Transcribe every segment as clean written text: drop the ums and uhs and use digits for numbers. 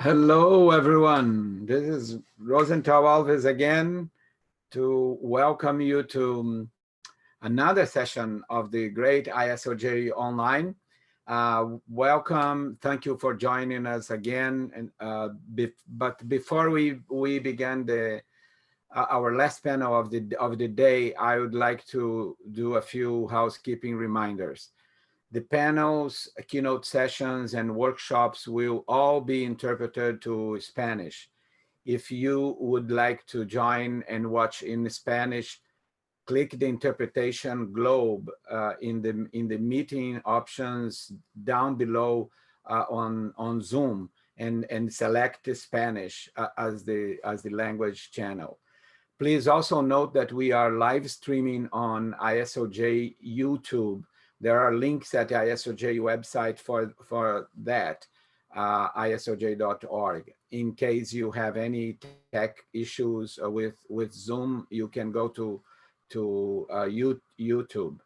Hello, everyone. This is Rosenthal Alves again to welcome you to another session of the great ISOJ online. Welcome. Thank you for joining us again. But before we begin our last panel of the day, I would like to do a few housekeeping reminders. The panels, keynote sessions, and workshops will all be interpreted to Spanish. If you would like to join and watch in Spanish, click the interpretation globe in the meeting options down below on Zoom and select Spanish as the language channel. Please also note that we are live streaming on ISOJ YouTube. There are links at the ISOJ website for that, isoj.org. In case you have any tech issues with Zoom, you can go to YouTube.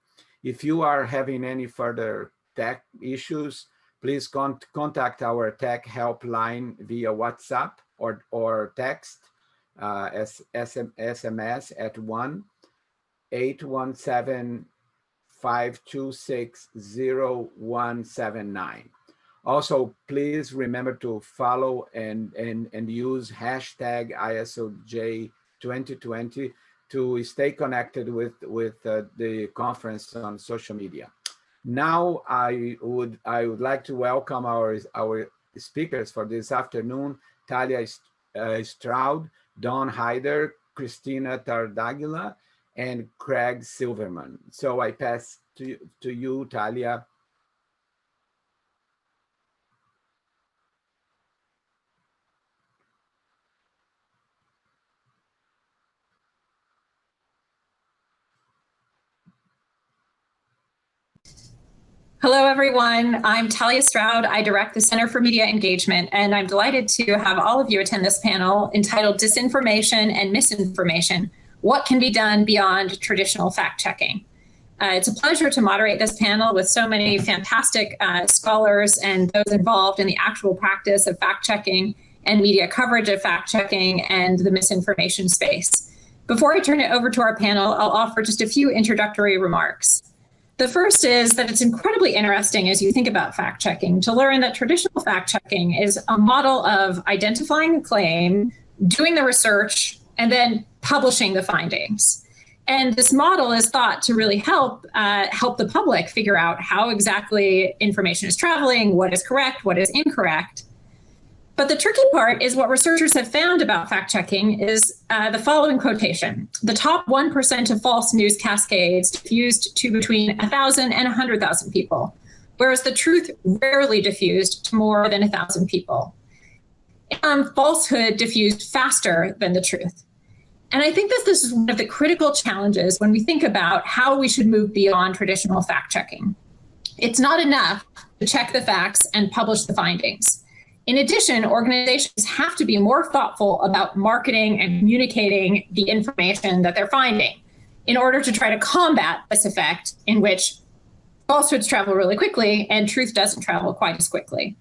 If you are having any further tech issues, please contact our tech helpline via WhatsApp or text, SMS at 1-817-526-0179. Also, please remember to follow and use hashtag ISOJ2020 to stay connected with the conference on social media. Now, I would like to welcome our speakers for this afternoon: Talia Stroud, Don Heider, Cristina Tardáguila, and Craig Silverman. So I pass to you, Talia. Hello, everyone. I'm Talia Stroud. I direct the Center for Media Engagement, and I'm delighted to have all of you attend this panel entitled Disinformation and Misinformation: What Can Be Done Beyond Traditional Fact-Checking? It's a pleasure to moderate this panel with so many fantastic scholars and those involved in the actual practice of fact-checking and media coverage of fact-checking and the misinformation space. Before I turn it over to our panel, I'll offer just a few introductory remarks. The first is that it's incredibly interesting as you think about fact-checking to learn that traditional fact-checking is a model of identifying a claim, doing the research, and then publishing the findings. And this model is thought to really help the public figure out how exactly information is traveling, what is correct, what is incorrect. But the tricky part is what researchers have found about fact-checking is the following quotation: the top 1% of false news cascades diffused to between 1,000 and 100,000 people, whereas the truth rarely diffused to more than 1,000 people. Falsehood diffused faster than the truth. And I think that this is one of the critical challenges when we think about how we should move beyond traditional fact-checking. It's not enough to check the facts and publish the findings. In addition, organizations have to be more thoughtful about marketing and communicating the information that they're finding in order to try to combat this effect in which falsehoods travel really quickly and truth doesn't travel quite as quickly.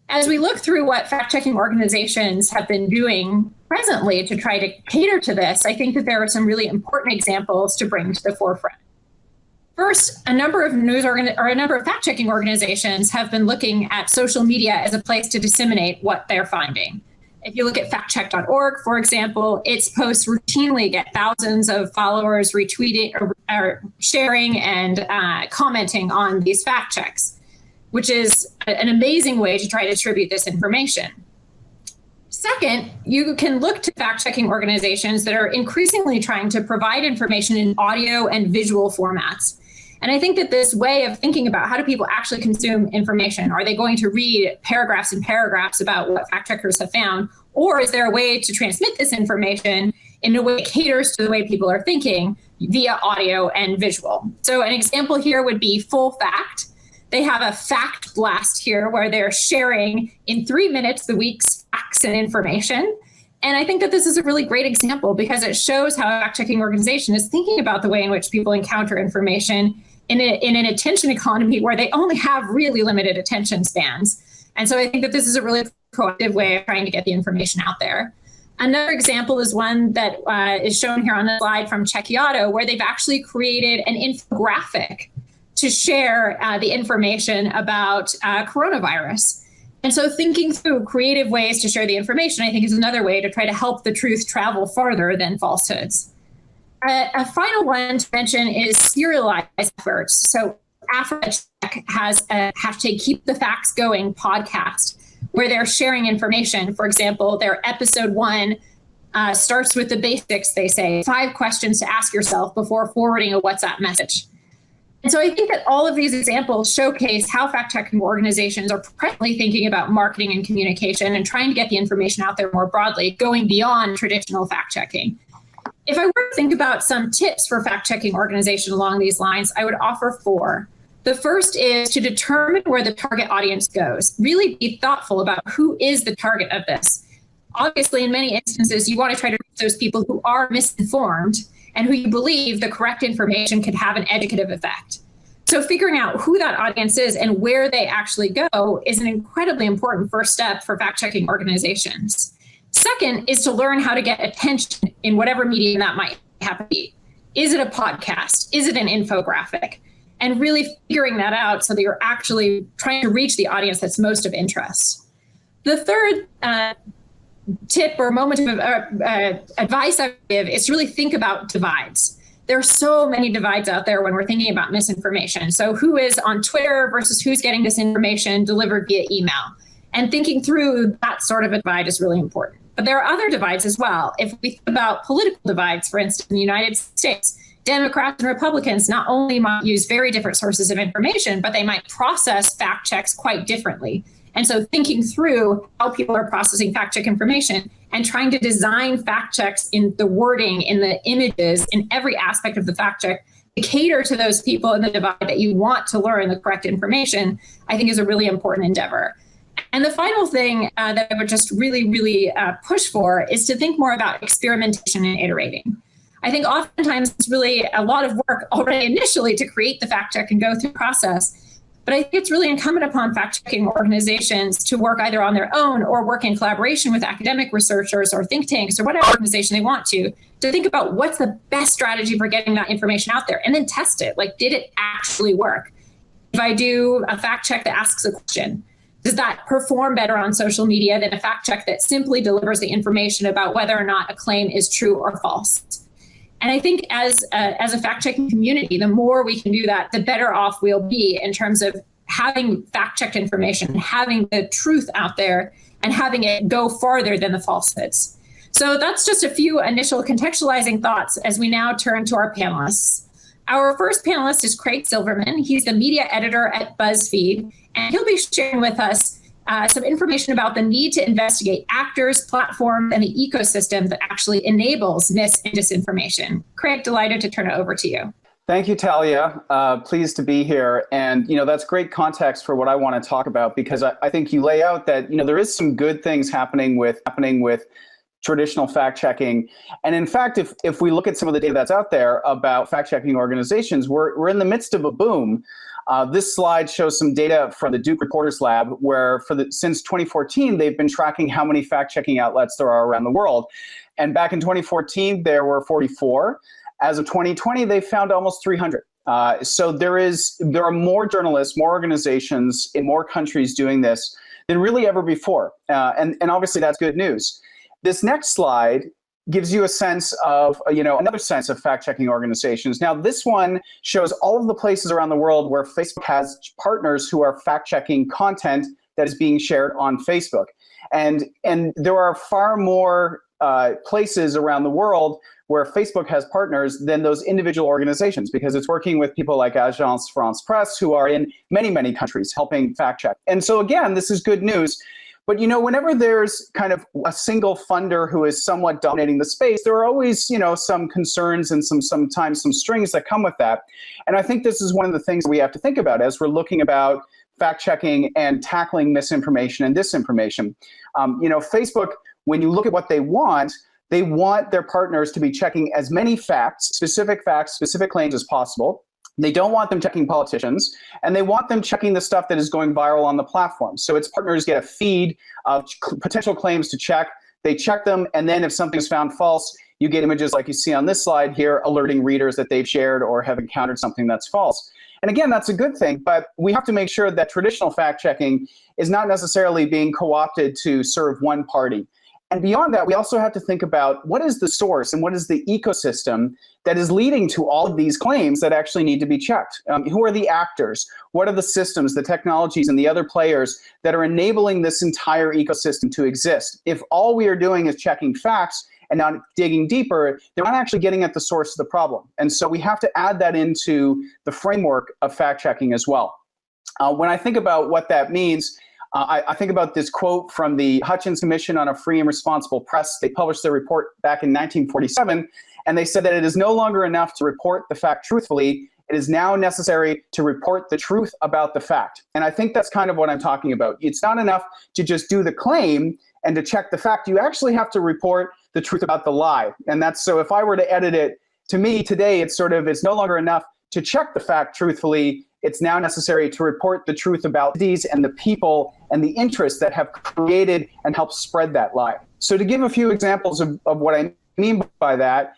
As we look through what fact-checking organizations have been doing presently to try to cater to this, I think that there are some really important examples to bring to the forefront. First, a number of fact-checking organizations have been looking at social media as a place to disseminate what they're finding. If you look at factcheck.org, for example, its posts routinely get thousands of followers retweeting or sharing and commenting on these fact checks, which is an amazing way to try to distribute this information. Second, you can look to fact-checking organizations that are increasingly trying to provide information in audio and visual formats. And I think that this way of thinking about how do people actually consume information, are they going to read paragraphs and paragraphs about what fact checkers have found, or is there a way to transmit this information in a way that caters to the way people are thinking via audio and visual? So an example here would be Full Fact. They have a fact blast here where they're sharing in 3 minutes the week's facts and information. And I think that this is a really great example because it shows how a fact-checking organization is thinking about the way in which people encounter information in an attention economy where they only have really limited attention spans. And so I think that this is a really proactive way of trying to get the information out there. Another example is one that is shown here on the slide from Chekiato, where they've actually created an infographic to share the information about coronavirus. And so thinking through creative ways to share the information, I think, is another way to try to help the truth travel farther than falsehoods. A final one to mention is serialized efforts. So AfriCheck has a hashtag Keep the Facts Going podcast, where they're sharing information. For example, their episode 1 starts with the basics, they say, 5 questions to ask yourself before forwarding a WhatsApp message. And so I think that all of these examples showcase how fact-checking organizations are presently thinking about marketing and communication and trying to get the information out there more broadly, going beyond traditional fact-checking. If I were to think about some tips for fact-checking organizations along these lines, I would offer 4. The first is to determine where the target audience goes. Really be thoughtful about who is the target of this. Obviously, in many instances, you want to try to reach those people who are misinformed and who you believe the correct information could have an educative effect. So figuring out who that audience is and where they actually go is an incredibly important first step for fact-checking organizations. Second is to learn how to get attention in whatever medium that might happen to be. Is it a podcast? Is it an infographic? And really figuring that out so that you're actually trying to reach the audience that's most of interest. The third tip or moment of advice I give is to really think about divides. There are so many divides out there when we're thinking about misinformation. So who is on Twitter versus who's getting this information delivered via email? And thinking through that sort of a divide is really important. But there are other divides as well. If we think about political divides, for instance, in the United States, Democrats and Republicans not only might use very different sources of information, but they might process fact checks quite differently. And so thinking through how people are processing fact check information and trying to design fact checks in the wording, in the images, in every aspect of the fact check to cater to those people in the divide that you want to learn the correct information, I think is a really important endeavor. And the final thing that I would just really push for is to think more about experimentation and iterating. I think oftentimes it's really a lot of work already initially to create the fact check and go through the process. But I think it's really incumbent upon fact-checking organizations to work either on their own or work in collaboration with academic researchers or think tanks or whatever organization they want to think about what's the best strategy for getting that information out there and then test it. Like, did it actually work? If I do a fact check that asks a question, does that perform better on social media than a fact check that simply delivers the information about whether or not a claim is true or false? And I think as a fact-checking community, the more we can do that, the better off we'll be in terms of having fact-checked information, having the truth out there, and having it go farther than the falsehoods. So that's just a few initial contextualizing thoughts as we now turn to our panelists. Our first panelist is Craig Silverman. He's the media editor at BuzzFeed, and he'll be sharing with us some information about the need to investigate actors, platforms, and the ecosystem that actually enables mis and disinformation. Craig, delighted to turn it over to you. Thank you, Talia. Pleased to be here. And, that's great context for what I want to talk about, because I think you lay out that, there is some good things happening with traditional fact-checking. And in fact, if we look at some of the data that's out there about fact-checking organizations, we're in the midst of a boom. This slide shows some data from the Duke Reporters Lab, where since 2014, they've been tracking how many fact-checking outlets there are around the world. And back in 2014, there were 44. As of 2020, they found almost 300. So there are more journalists, more organizations in more countries doing this than really ever before. And obviously, that's good news. This next slide gives you a sense of, another sense of fact-checking organizations. Now, this one shows all of the places around the world where Facebook has partners who are fact-checking content that is being shared on Facebook. And there are far more places around the world where Facebook has partners than those individual organizations, because it's working with people like Agence France Presse, who are in many, many countries helping fact-check. And so again, this is good news. But whenever there's kind of a single funder who is somewhat dominating the space, there are always, some concerns and sometimes some strings that come with that. And I think this is one of the things we have to think about as we're looking about fact-checking and tackling misinformation and disinformation. Facebook, when you look at what they want their partners to be checking as many facts, specific claims as possible. They don't want them checking politicians, and they want them checking the stuff that is going viral on the platform. So its partners get a feed of potential claims to check. They check them, and then if something's found false, you get images like you see on this slide here, alerting readers that they've shared or have encountered something that's false. And again, that's a good thing, but we have to make sure that traditional fact-checking is not necessarily being co-opted to serve one party. And beyond that, we also have to think about what is the source and what is the ecosystem that is leading to all of these claims that actually need to be checked. Who are the actors? What are the systems, the technologies, and the other players that are enabling this entire ecosystem to exist? If all we are doing is checking facts and not digging deeper, they're not actually getting at the source of the problem. And so we have to add that into the framework of fact-checking as well. When I think about what that means, I think about this quote from the Hutchins Commission on a Free and Responsible Press. They published their report back in 1947, and they said that it is no longer enough to report the fact truthfully. It is now necessary to report the truth about the fact. And I think that's kind of what I'm talking about. It's not enough to just do the claim and to check the fact. You actually have to report the truth about the lie. And that's so if I were to edit it, to me today, it's no longer enough to check the fact truthfully. It's now necessary to report the truth about these and the people and the interests that have created and helped spread that lie. So to give a few examples of what I mean by that,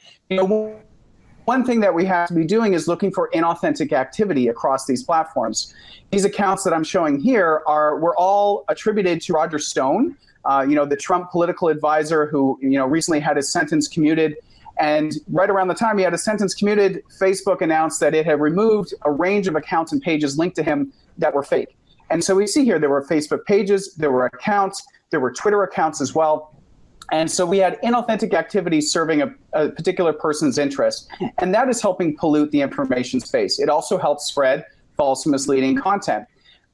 one thing that we have to be doing is looking for inauthentic activity across these platforms. These accounts that I'm showing here were all attributed to Roger Stone, the Trump political advisor who recently had his sentence commuted. And right around the time he had his sentence commuted, Facebook announced that it had removed a range of accounts and pages linked to him that were fake. And so we see here there were Facebook pages, there were accounts, there were Twitter accounts as well. And so we had inauthentic activity serving a particular person's interest. And that is helping pollute the information space. It also helps spread false and misleading content.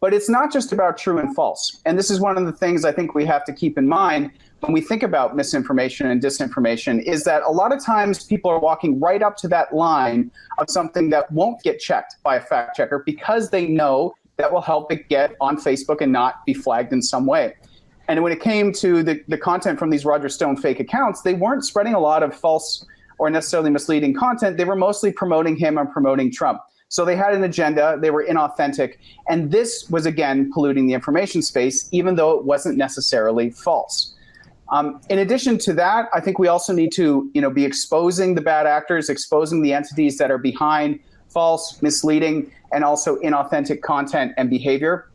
But it's not just about true and false. And this is one of the things I think we have to keep in mind when we think about misinformation and disinformation, is that a lot of times people are walking right up to that line of something that won't get checked by a fact checker because they know that will help it get on Facebook and not be flagged in some way. And when it came to the content from these Roger Stone fake accounts, they weren't spreading a lot of false or necessarily misleading content. They were mostly promoting him and promoting Trump. So they had an agenda, they were inauthentic, and this was, again, polluting the information space, even though it wasn't necessarily false. In addition to that, I think we also need to be exposing the bad actors, exposing the entities that are behind false, misleading, and also inauthentic content and behavior.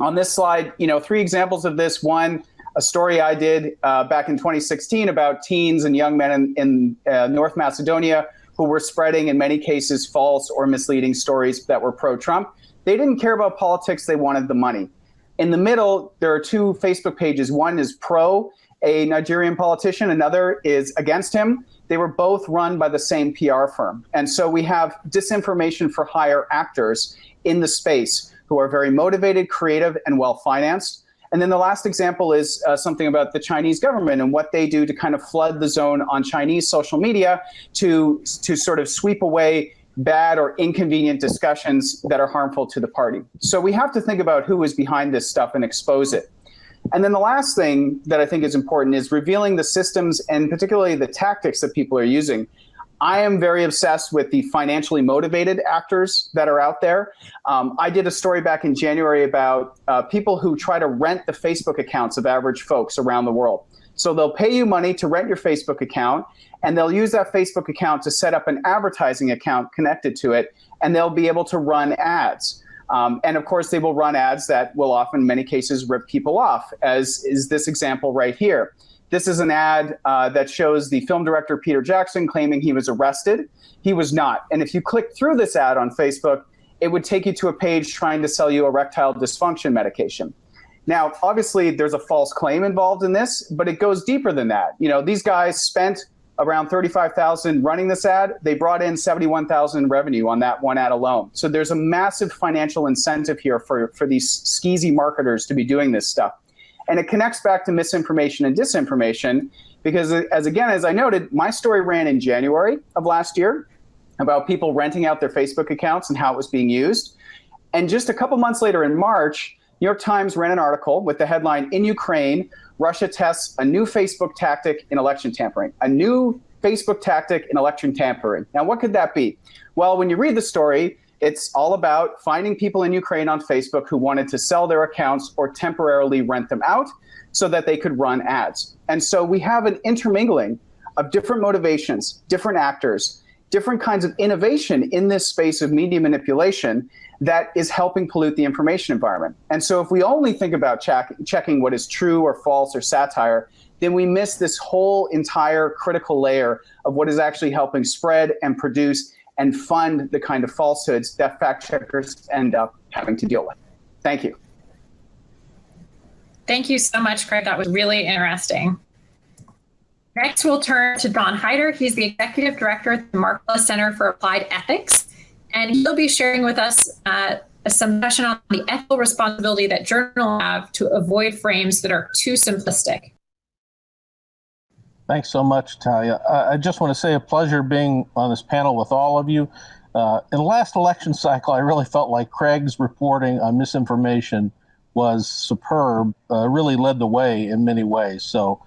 On this slide, 3 examples of this. One, a story I did back in 2016 about teens and young men in North Macedonia who were spreading, in many cases, false or misleading stories that were pro-Trump. They didn't care about politics, they wanted the money. In the middle, there are 2 Facebook pages. One is pro a Nigerian politician, another is against him. They were both run by the same PR firm. And so we have disinformation for hire actors in the space who are very motivated, creative, and well-financed. And then the last example is something about the Chinese government and what they do to kind of flood the zone on Chinese social media to sort of sweep away bad or inconvenient discussions that are harmful to the party. So we have to think about who is behind this stuff and expose it. And then the last thing that I think is important is revealing the systems and particularly the tactics that people are using. I am very obsessed with the financially motivated actors that are out there. I did a story back in January about people who try to rent the Facebook accounts of average folks around the world. So they'll pay you money to rent your Facebook account, and they'll use that Facebook account to set up an advertising account connected to it, and they'll be able to run ads. And of course, they will run ads that will often, in many cases, rip people off, as is this example right here. This is an ad that shows the film director Peter Jackson claiming he was arrested. He was not. And if you click through this ad on Facebook, it would take you to a page trying to sell you erectile dysfunction medication. Now, obviously, there's a false claim involved in this, but it goes deeper than that. These guys spent around $35,000 running this ad. They brought in $71,000 revenue on that one ad alone. So there's a massive financial incentive here for these skeezy marketers to be doing this stuff. And it connects back to misinformation and disinformation because, as I noted, my story ran in January of last year about people renting out their Facebook accounts and how it was being used. And just a couple months later in March, New York Times ran an article with the headline, "In Ukraine, Russia tests a new Facebook tactic in election tampering." A new Facebook tactic in election tampering. Now, what could that be? Well, when you read the story, It's all about finding people in Ukraine on Facebook who wanted to sell their accounts or temporarily rent them out so that they could run ads. And so we have an intermingling of different motivations, different actors, different kinds of innovation in this space of media manipulation that is helping pollute the information environment. And so if we only think about checking what is true or false or satire, then we miss this whole entire critical layer of what is actually helping spread and produce and fund the kind of falsehoods that fact checkers end up having to deal with. Thank you. Thank you so much, Craig. That was really interesting. Next, we'll turn to Don Heider. He's the Executive Director at the Markkula Center for Applied Ethics, and he'll be sharing with us some discussion on the ethical responsibility that journalists have to avoid frames that are too simplistic. Thanks so much, Talia. I just want to say a pleasure being on this panel with all of you. In the last election cycle, I really felt like Craig's reporting on misinformation was superb, really led the way in many ways. So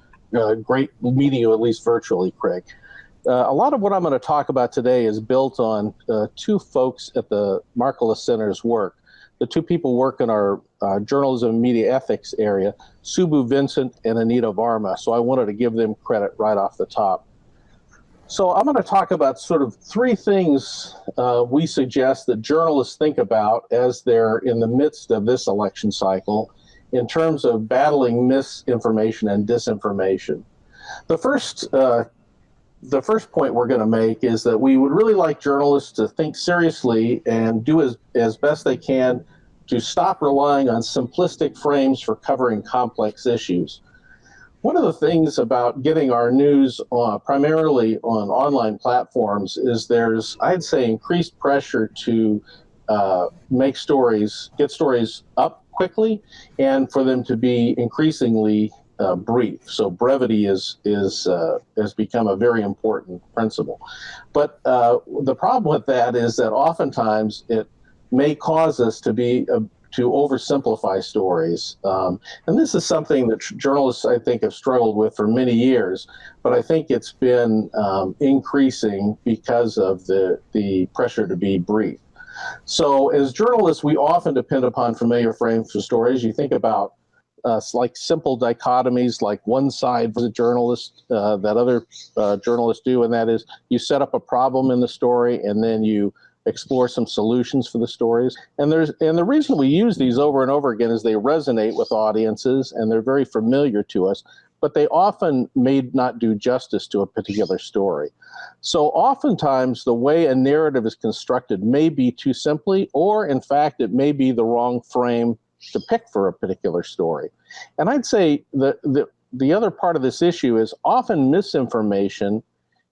great meeting you, at least virtually, Craig. A lot of what I'm going to talk about today is built on two folks at the Markkula Center's work. The two people work in our journalism and media ethics area, Subbu Vincent and Anita Varma. So I wanted to give them credit right off the top. So I'm going to talk about sort of three things we suggest that journalists think about as they're in the midst of this election cycle in terms of battling misinformation and disinformation. The first point we're going to make is that we would really like journalists to think seriously and do as best they can to stop relying on simplistic frames for covering complex issues. One of the things about getting our news primarily on online platforms is there's, I'd say, increased pressure to get stories up quickly and for them to be increasingly brief. So brevity has become a very important principle. But the problem with that is that oftentimes it may cause us to oversimplify stories. And this is something that journalists, I think, have struggled with for many years, but I think it's been increasing because of the pressure to be brief. So as journalists, we often depend upon familiar frames for stories. You think about like simple dichotomies, like one side for a journalist that other journalists do, and that is you set up a problem in the story and then you explore some solutions for the stories. And the reason we use these over and over again is they resonate with audiences and they're very familiar to us, but they often may not do justice to a particular story. So oftentimes the way a narrative is constructed may be too simply, or in fact, it may be the wrong frame to pick for a particular story. And I'd say the other part of this issue is often misinformation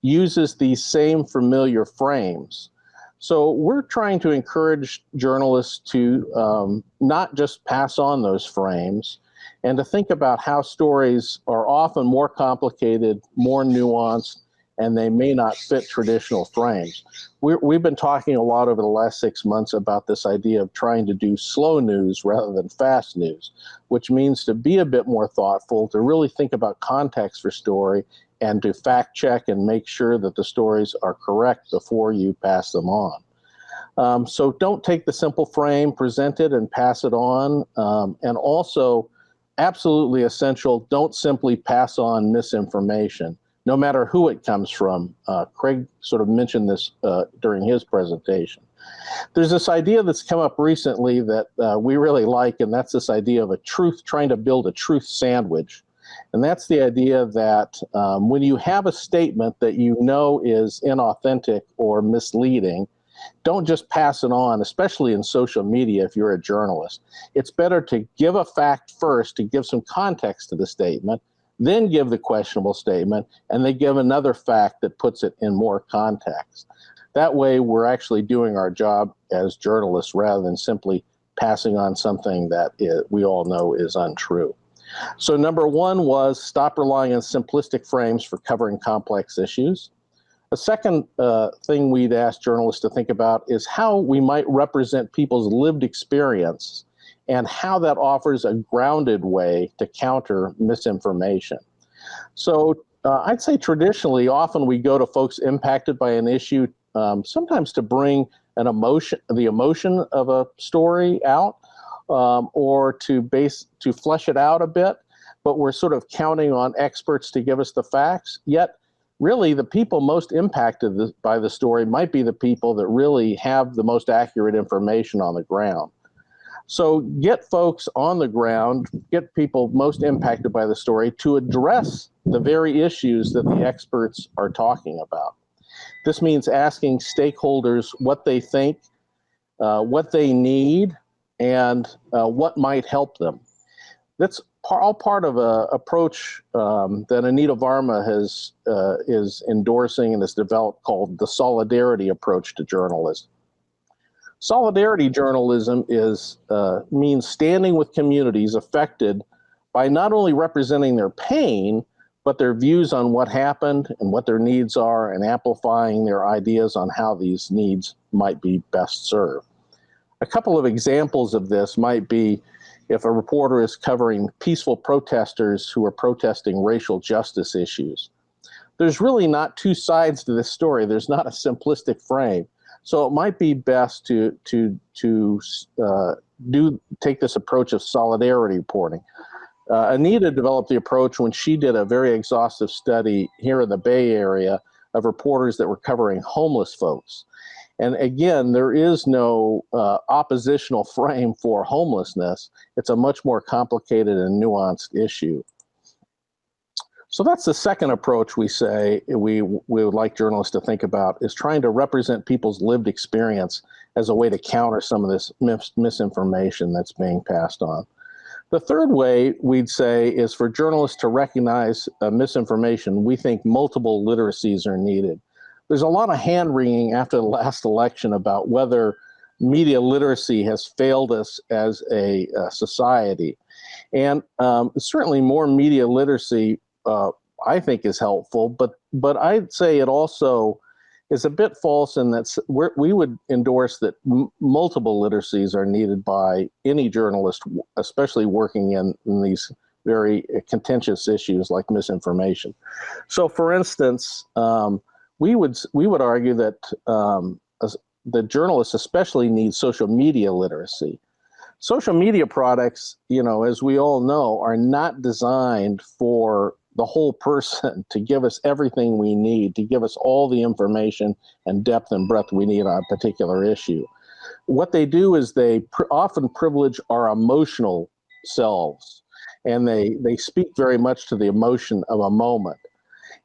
uses these same familiar frames. So we're trying to encourage journalists to not just pass on those frames and to think about how stories are often more complicated, more nuanced, and they may not fit traditional frames. We've been talking a lot over the last 6 months about this idea of trying to do slow news rather than fast news, which means to be a bit more thoughtful, to really think about context for story, and to fact check and make sure that the stories are correct before you pass them on. So don't take the simple frame, present it and pass it on. And also, absolutely essential, don't simply pass on misinformation, no matter who it comes from. Craig sort of mentioned this during his presentation. There's this idea that's come up recently that we really like, and that's this idea of trying to build a truth sandwich. And that's the idea that when you have a statement that you know is inauthentic or misleading, don't just pass it on, especially in social media if you're a journalist. It's better to give a fact first, to give some context to the statement, then give the questionable statement, and then give another fact that puts it in more context. That way, we're actually doing our job as journalists rather than simply passing on something that we all know is untrue. So number one was stop relying on simplistic frames for covering complex issues. A second thing we'd ask journalists to think about is how we might represent people's lived experience and how that offers a grounded way to counter misinformation. So I'd say traditionally, often we go to folks impacted by an issue sometimes to bring the emotion of a story out, or to flesh it out a bit, but we're sort of counting on experts to give us the facts. Yet, really, the people most impacted by the story might be the people that really have the most accurate information on the ground. So get folks on the ground, get people most impacted by the story to address the very issues that the experts are talking about. This means asking stakeholders what they think, what they need, and what might help them. That's all part of an approach that Anita Varma is endorsing and has developed, called the solidarity approach to journalism. Solidarity journalism means standing with communities affected by not only representing their pain, but their views on what happened and what their needs are, and amplifying their ideas on how these needs might be best served. A couple of examples of this might be if a reporter is covering peaceful protesters who are protesting racial justice issues. There's really not two sides to this story. There's not a simplistic frame. So it might be best to take this approach of solidarity reporting. Anita developed the approach when she did a very exhaustive study here in the Bay Area of reporters that were covering homeless folks. And again, there is no oppositional frame for homelessness. It's a much more complicated and nuanced issue. So that's the second approach we say we would like journalists to think about, is trying to represent people's lived experience as a way to counter some of this misinformation that's being passed on. The third way we'd say is for journalists to recognize misinformation. We think multiple literacies are needed. There's a lot of hand-wringing after the last election about whether media literacy has failed us as a society. And certainly more media literacy, I think, is helpful, but I'd say it also is a bit false in that we would endorse that multiple literacies are needed by any journalist, especially working in these very contentious issues like misinformation. So for instance, we would argue that the journalists especially need social media literacy. Social media products, as we all know, are not designed for the whole person to give us everything we need, to give us all the information and depth and breadth we need on a particular issue. What they do is they often privilege our emotional selves, and they speak very much to the emotion of a moment.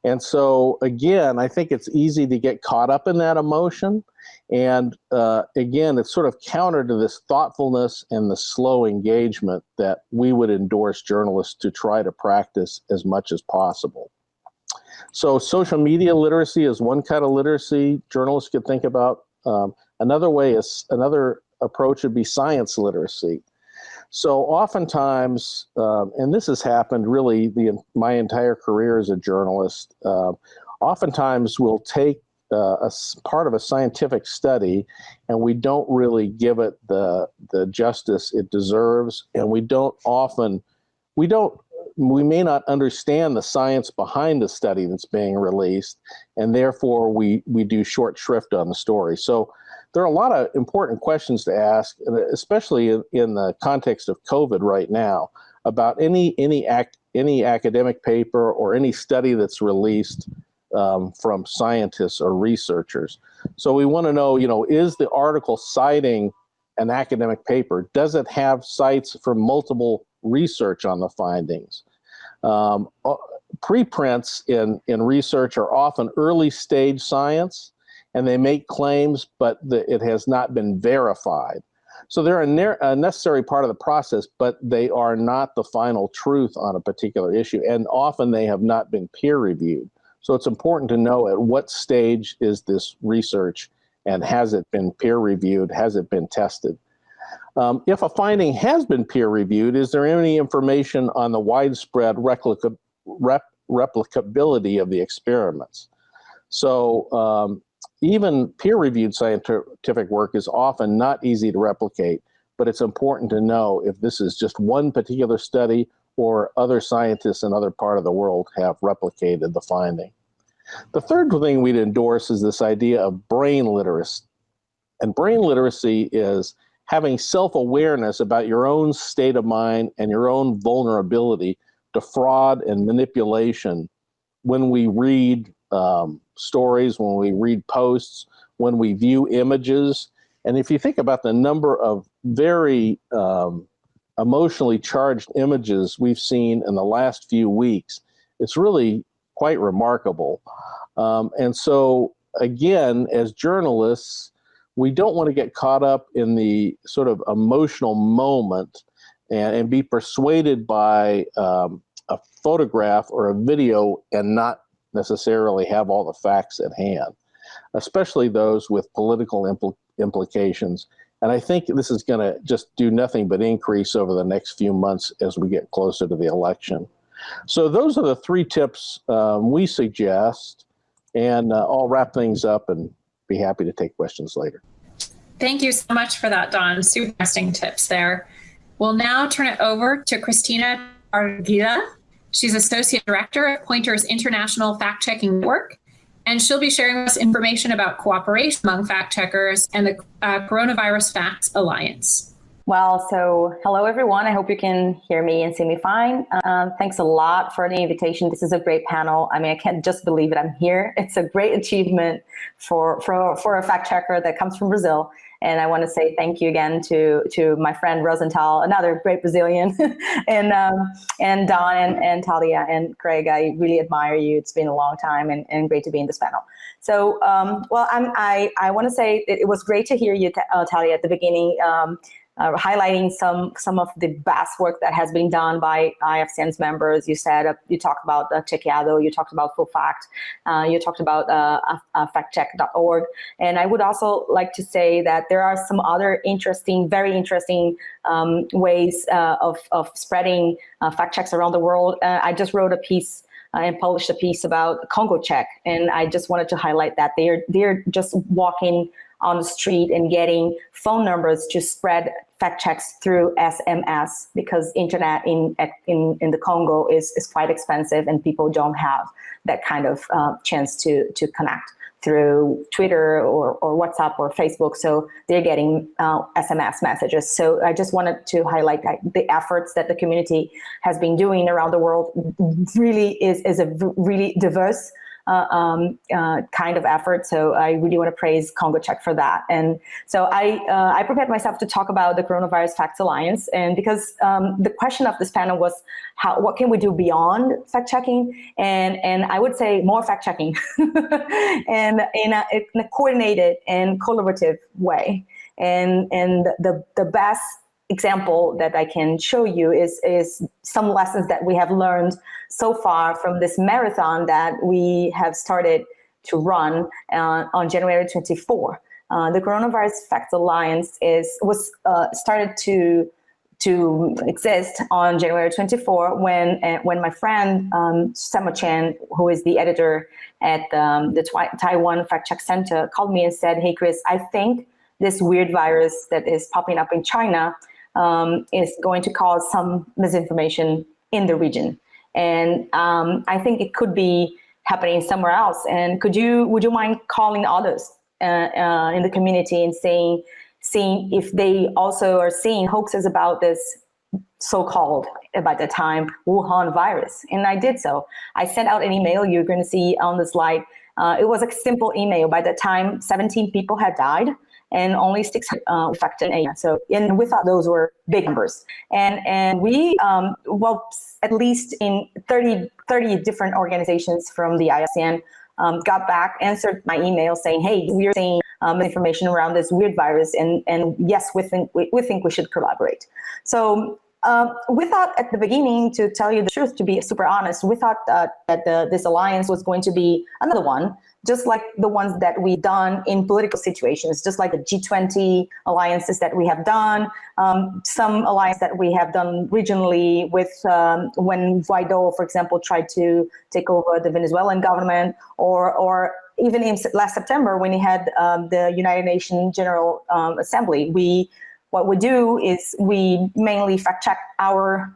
And so, again, I think it's easy to get caught up in that emotion. And again, it's sort of counter to this thoughtfulness and the slow engagement that we would endorse journalists to try to practice as much as possible. So social media literacy is one kind of literacy journalists could think about. Another approach would be science literacy. So oftentimes, and this has happened really my entire career as a journalist, oftentimes we'll take a part of a scientific study and we don't really give it the justice it deserves, and we may not understand the science behind the study that's being released, and therefore we do short shrift on the story. So there are a lot of important questions to ask, especially in the context of COVID right now, about any academic paper or any study that's released from scientists or researchers. So we want to know, is the article citing an academic paper? Does it have cites from multiple research on the findings? Preprints in research are often early stage science, and they make claims, but it has not been verified. So they're a necessary part of the process, but they are not the final truth on a particular issue, and often they have not been peer reviewed. So it's important to know at what stage is this research, and has it been peer reviewed, has it been tested? If a finding has been peer reviewed, is there any information on the widespread replicability of the experiments? So even peer-reviewed scientific work is often not easy to replicate, but it's important to know if this is just one particular study or other scientists in other part of the world have replicated the finding. The third thing we'd endorse is this idea of brain literacy. And brain literacy is having self-awareness about your own state of mind and your own vulnerability to fraud and manipulation when we read stories, when we read posts, when we view images. And if you think about the number of very emotionally charged images we've seen in the last few weeks, it's really quite remarkable. And so, again, as journalists, we don't want to get caught up in the sort of emotional moment and be persuaded by a photograph or a video and not necessarily have all the facts at hand, especially those with political implications. And I think this is going to just do nothing but increase over the next few months as we get closer to the election. So those are the three tips we suggest, and I'll wrap things up and be happy to take questions later. Thank you so much for that, Don. Super interesting tips there. We'll now turn it over to Cristina Tardáguila. She's Associate Director at Poynter's International Fact-Checking Network, and she'll be sharing with us information about cooperation among fact-checkers and the Coronavirus Facts Alliance. Well, so hello, everyone. I hope you can hear me and see me fine. Thanks a lot for the invitation. This is a great panel. I mean, I can't just believe it. I'm here. It's a great achievement for a fact checker that comes from Brazil. And I want to say thank you again to my friend Rosenthal, another great Brazilian, and Don and Talia and Craig. I really admire you. It's been a long time and great to be in this panel. So, well, I want to say it was great to hear you, Talia, at the beginning. Highlighting some of the best work that has been done by IFCN's members. You said, you talked about Chequeado, you talked about Full Fact, you talked about factcheck.org. And I would also like to say that there are some other very interesting ways of spreading fact checks around the world. I just wrote a piece and published a piece about Congo Check, and I just wanted to highlight that they're just walking on the street and getting phone numbers to spread fact checks through SMS, because internet in the Congo is quite expensive and people don't have that kind of chance to connect through Twitter or WhatsApp or Facebook. So they're getting SMS messages. So I just wanted to highlight the efforts that the community has been doing around the world. Really is a really diverse kind of effort. So I really want to praise Congo Check for that. And so I prepared myself to talk about the Coronavirus Facts Alliance, and because the question of this panel was what can we do beyond fact checking, and I would say more fact checking, and in a coordinated and collaborative way. And the best example that I can show you is some lessons that we have learned so far from this marathon that we have started to run on January 24. The Coronavirus Facts Alliance was started to exist on January 24 when my friend Sema Chan, who is the editor at the Taiwan Fact Check Center, called me and said, "Hey Chris, I think this weird virus that is popping up in China is going to cause some misinformation in the region. And I think it could be happening somewhere else. And would you mind calling others in the community and seeing if they also are seeing hoaxes about this so-called, by the time, Wuhan virus?" And I did so. I sent out an email. You're going to see on the slide. It was a simple email. By the time, 17 people had died, and only 6 affected. So, and we thought those were big numbers. And we, well, at least in 30 different organizations from the ISN got back, answered my email saying, "Hey, we are seeing information around this weird virus, and yes, we think we should collaborate." So we thought at the beginning, to tell you the truth, to be super honest, we thought that this alliance was going to be another one, just like the ones that we've done in political situations, just like the G20 alliances that we have done, some alliance that we have done regionally with when Guaido, for example, tried to take over the Venezuelan government, or even in last September when he had the United Nations General Assembly. What we do is we mainly fact check our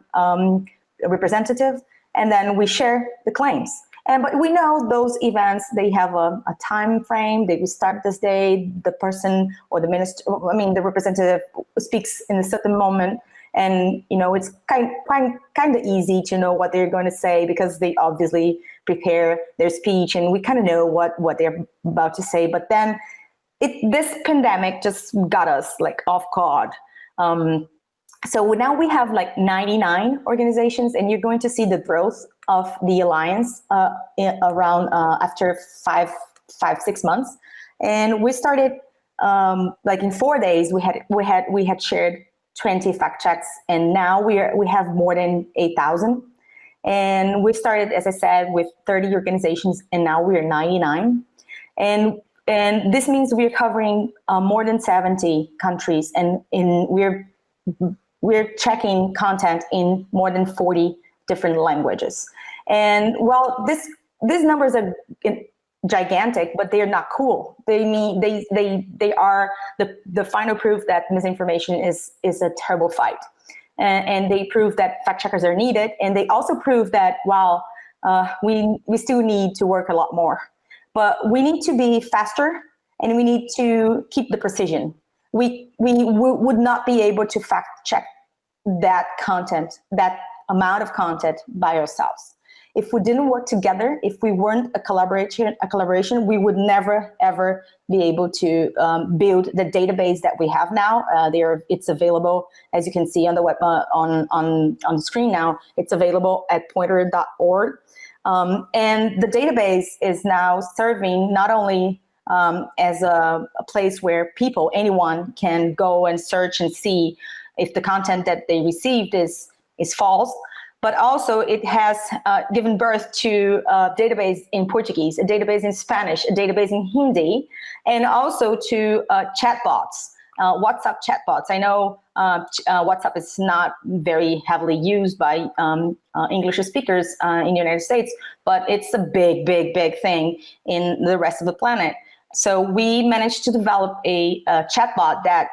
representative, and then we share the claims. But we know those events, they have a time frame. They will start this day. The person or the minister, the representative speaks in a certain moment. And, it's kind of easy to know what they're going to say because they obviously prepare their speech and we kind of know what they're about to say. But then this pandemic just got us like off guard. So now we have like 99 organizations, and you're going to see the growth of the alliance around after 5-6 months. And we started like in 4 days. We had shared 20 fact checks, and now we have more than 8,000. And we started, as I said, with 30 organizations, and now we are 99. And this means we're covering more than 70 countries, and we're checking content in more than 40 different languages. And well, these numbers are gigantic, but they're not cool. They are the final proof that misinformation is a terrible fight. And they prove that fact checkers are needed. And they also prove that, we still need to work a lot more. But we need to be faster, and we need to keep the precision. We would not be able to fact check that content, that amount of content by ourselves. If we didn't work together, if we weren't a collaboration, we would never ever be able to build the database that we have now. It's available, as you can see on the web on the screen now. It's available at poynter.org, and the database is now serving not only as a place where anyone can go and search and see if the content that they received is false, but also it has given birth to a database in Portuguese, a database in Spanish, a database in Hindi, and also to chatbots, WhatsApp chatbots. I know WhatsApp is not very heavily used by English speakers in the United States, but it's a big, big, big thing in the rest of the planet. So we managed to develop a chatbot that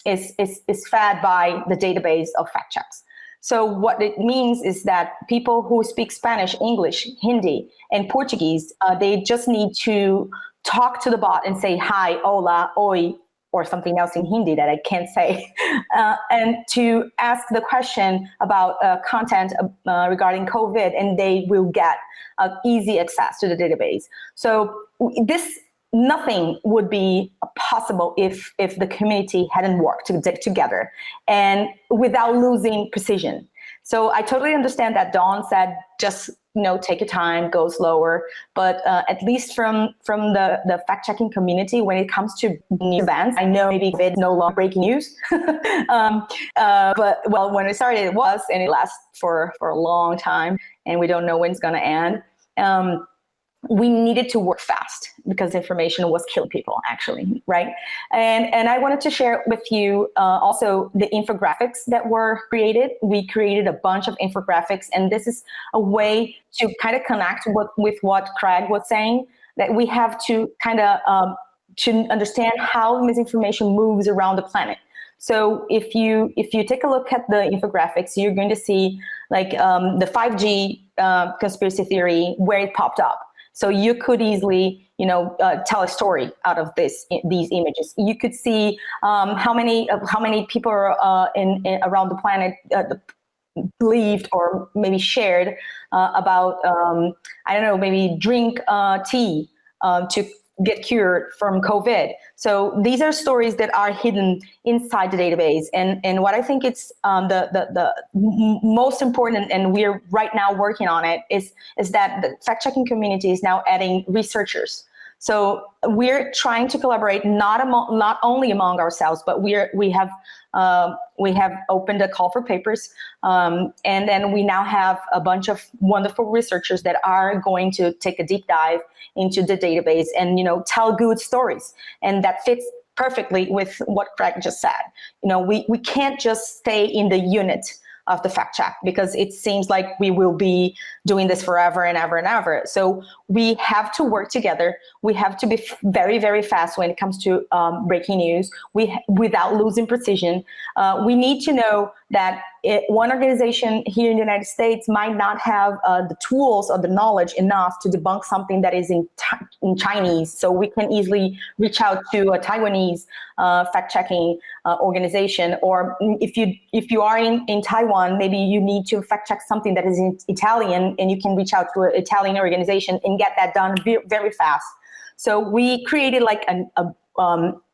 is fed by the database of fact checks. So what it means is that people who speak Spanish, English, Hindi, and Portuguese, they just need to talk to the bot and say, hi, hola, oi, or something else in Hindi that I can't say, and to ask the question about content regarding COVID, and they will get easy access to the database. So nothing would be possible if the community hadn't worked together and without losing precision. So I totally understand that Dawn said, just take your time, go slower. But at least from the fact-checking community, when it comes to new events, I know maybe it's no longer breaking news. But when it started, it was, and it lasts for a long time, and we don't know when it's going to end. We needed to work fast because information was killing people, actually, right? And I wanted to share with you also the infographics that were created. We created a bunch of infographics, and this is a way to kind of connect with what Craig was saying, that we have to kind of to understand how misinformation moves around the planet. So if you take a look at the infographics, you're going to see like the 5G conspiracy theory, where it popped up. So you could easily, tell a story out of these images. You could see how many people are around the planet believed or maybe shared about maybe drink tea to get cured from COVID. So these are stories that are hidden inside the database. And what I think it's the most important, and we're right now working on it, is that the fact-checking community is now adding researchers. So we're trying to collaborate not only among ourselves, but we have opened a call for papers, and then we now have a bunch of wonderful researchers that are going to take a deep dive into the database and tell good stories, and that fits perfectly with what Craig just said. We can't just stay in the unit of the fact check, because it seems like we will be doing this forever and ever and ever. So we have to work together. We have to be very, very fast when it comes to breaking news, without losing precision. We need to know that one organization here in the United States might not have the tools or the knowledge enough to debunk something that is in Chinese. So we can easily reach out to a Taiwanese fact-checking organization. Or if you are in Taiwan, maybe you need to fact-check something that is in Italian, and you can reach out to an Italian organization and get that done very fast. So we created like an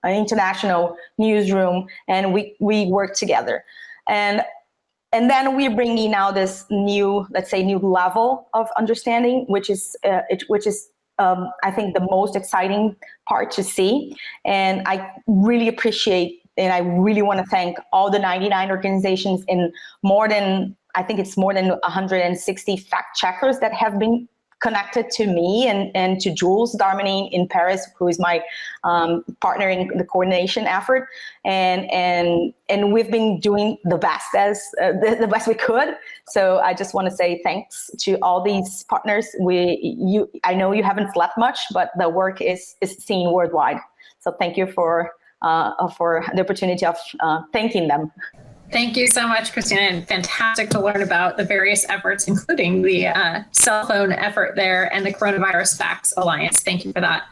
international newsroom, and we work together. And then we're bringing now this new, let's say, new level of understanding, which is I think the most exciting part to see. And I really appreciate, and I really want to thank all the 99 organizations and I think it's more than 160 fact checkers that have been connected to me and to Jules Darmanin in Paris, who is my partner in the coordination effort, and we've been doing the best the best we could. So I just want to say thanks to all these partners. I know you haven't slept much, but the work is seen worldwide. So thank you for the opportunity of thanking them. Thank you so much, Cristina, and fantastic to learn about the various efforts, including the cell phone effort there and the Coronavirus Facts Alliance. Thank you for that.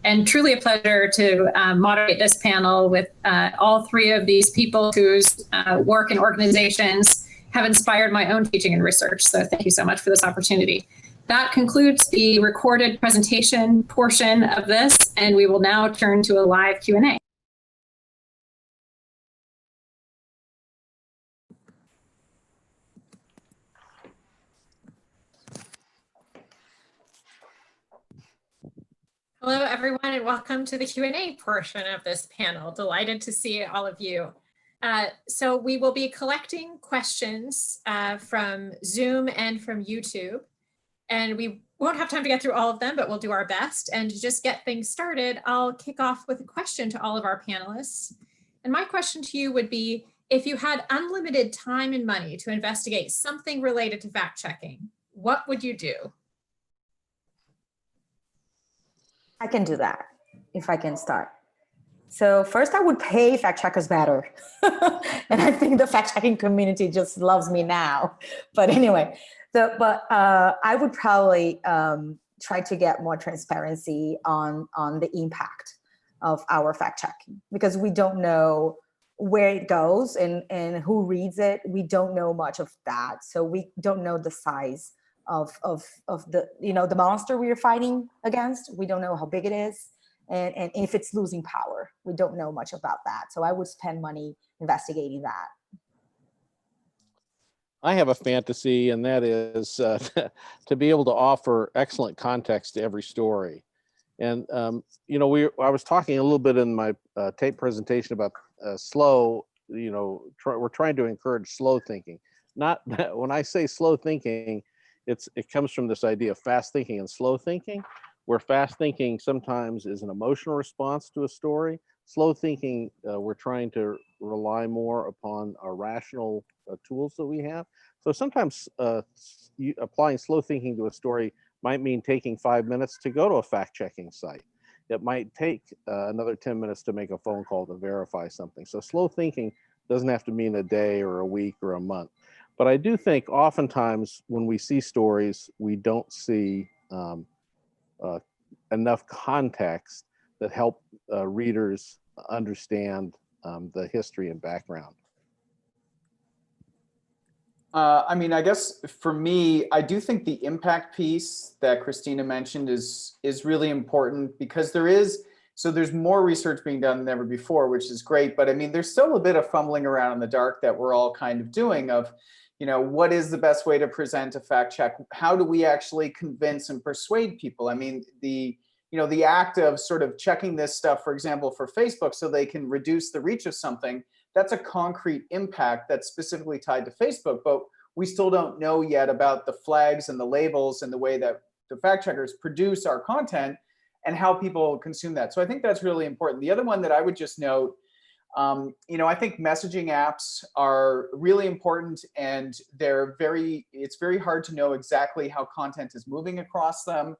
And truly a pleasure to moderate this panel with all three of these people whose work and organizations have inspired my own teaching and research. So thank you so much for this opportunity. That concludes the recorded presentation portion of this, and we will now turn to a live Q&A. Hello, everyone, and welcome to the Q&A portion of this panel. Delighted to see all of you. So we will be collecting questions from Zoom and from YouTube, and we won't have time to get through all of them, but we'll do our best. And to just get things started, I'll kick off with a question to all of our panelists. And my question to you would be, if you had unlimited time and money to investigate something related to fact checking, what would you do? I can do that if I can start. So first I would pay fact checkers better. And I think the fact checking community just loves me now. But anyway, I would probably try to get more transparency on the impact of our fact checking, because we don't know where it goes and who reads it. We don't know much of that. So we don't know the size of the, the monster we are fighting against. We don't know how big it is, and if it's losing power. We don't know much about that. So I would spend money investigating that. I have a fantasy, and that is to be able to offer excellent context to every story. And I was talking a little bit in my tape presentation about slow. We're trying to encourage slow thinking. Not when I say slow thinking, it comes from this idea of fast thinking and slow thinking, where fast thinking sometimes is an emotional response to a story. Slow thinking, we're trying to rely more upon our rational tools that we have. So sometimes applying slow thinking to a story might mean taking 5 minutes to go to a fact-checking site. It might take another 10 minutes to make a phone call to verify something. So slow thinking doesn't have to mean a day or a week or a month. But I do think oftentimes when we see stories, we don't see enough context that help readers understand the history and background. I guess for me, I do think the impact piece that Cristina mentioned is really important, because there's more research being done than ever before, which is great. But I mean, there's still a bit of fumbling around in the dark that we're all kind of doing of, what is the best way to present a fact check? How do we actually convince and persuade people? I mean, the act of sort of checking this stuff, for example, for Facebook, so they can reduce the reach of something, that's a concrete impact that's specifically tied to Facebook. But we still don't know yet about the flags and the labels and the way that the fact checkers produce our content and how people consume that. So I think that's really important. The other one that I would just note, I think messaging apps are really important, and it's very hard to know exactly how content is moving across them.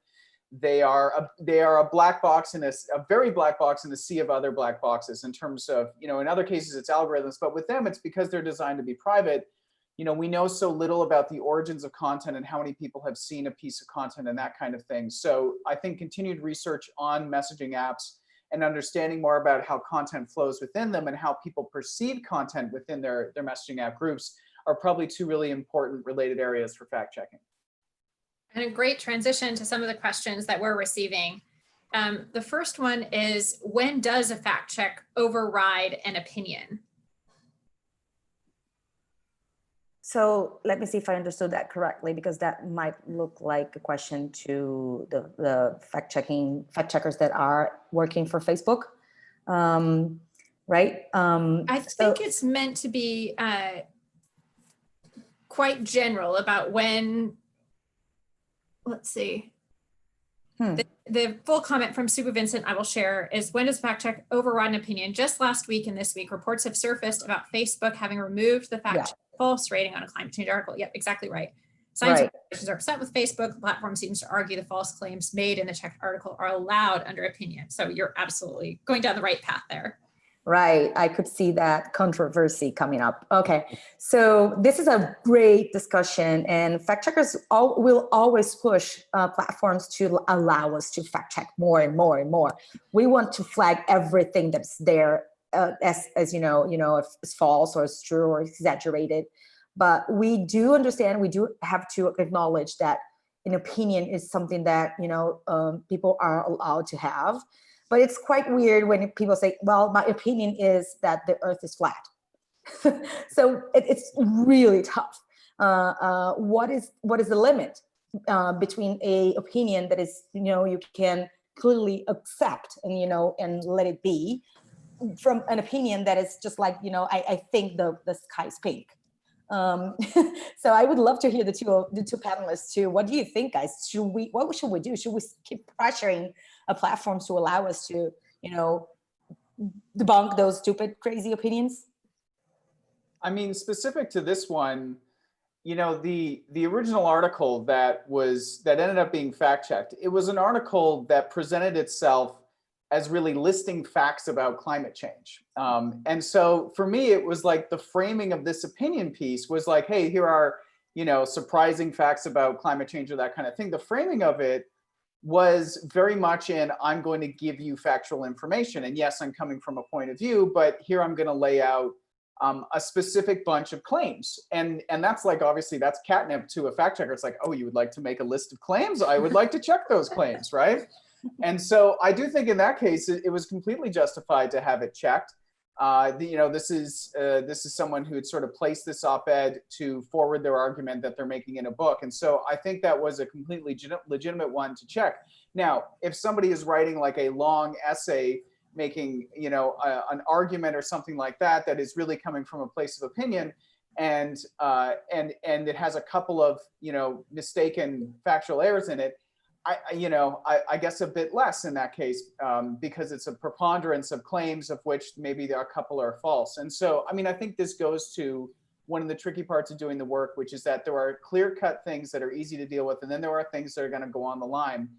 They are a black box a very black box in a sea of other black boxes in terms of, in other cases it's algorithms, but with them it's because they're designed to be private. we know so little about the origins of content and how many people have seen a piece of content and that kind of thing. So I think continued research on messaging apps and understanding more about how content flows within them and how people perceive content within their messaging app groups are probably two really important related areas for fact checking. And a great transition to some of the questions that we're receiving. The first one is, when does a fact check override an opinion? So let me see if I understood that correctly, because that might look like a question to the fact checkers that are working for Facebook, right? I think it's meant to be quite general about when. Let's see. The full comment from Super Vincent I will share is, when does fact check override an opinion? Just last week and this week, reports have surfaced about Facebook having removed the fact check false rating on a climate change article. Yep, exactly right. Scientists are upset with Facebook. The platform seems to argue the false claims made in the checked article are allowed under opinion. So you're absolutely going down the right path there. Right. I could see that controversy coming up. Okay. So this is a great discussion, and fact checkers will always push platforms to allow us to fact check more and more and more. We want to flag everything that's there as if it's false or it's true or exaggerated. But we do understand, we do have to acknowledge that an opinion is something that, people are allowed to have. But it's quite weird when people say, well, my opinion is that the earth is flat. So it's really tough. What is the limit between a opinion that is, you can clearly accept and let it be, from an opinion that is just like, I think the sky is pink. So I would love to hear the two panelists too. What do you think, guys? What should we do? Should we keep pressuring platforms to allow us to, debunk those stupid, crazy opinions? I mean, specific to this one, the original article that ended up being fact checked, it was an article that presented itself as really listing facts about climate change. And so for me, it was like the framing of this opinion piece was like, hey, here are, surprising facts about climate change or that kind of thing. The framing of it was very much in, I'm going to give you factual information. And yes, I'm coming from a point of view, but here I'm going to lay out a specific bunch of claims. And that's like, obviously that's catnip to a fact checker. It's like, oh, you would like to make a list of claims? I would like to check those claims, right? And so I do think in that case, it was completely justified to have it checked. This is someone who had sort of placed this op-ed to forward their argument that they're making in a book. And so I think that was a completely legitimate one to check. Now, if somebody is writing like a long essay making, an argument or something like that, that is really coming from a place of opinion, and it has a couple of, mistaken factual errors in it, I guess a bit less in that case, because it's a preponderance of claims of which maybe there are a couple are false. And so, I mean, I think this goes to one of the tricky parts of doing the work, which is that there are clear-cut things that are easy to deal with, and then there are things that are going to go on the line.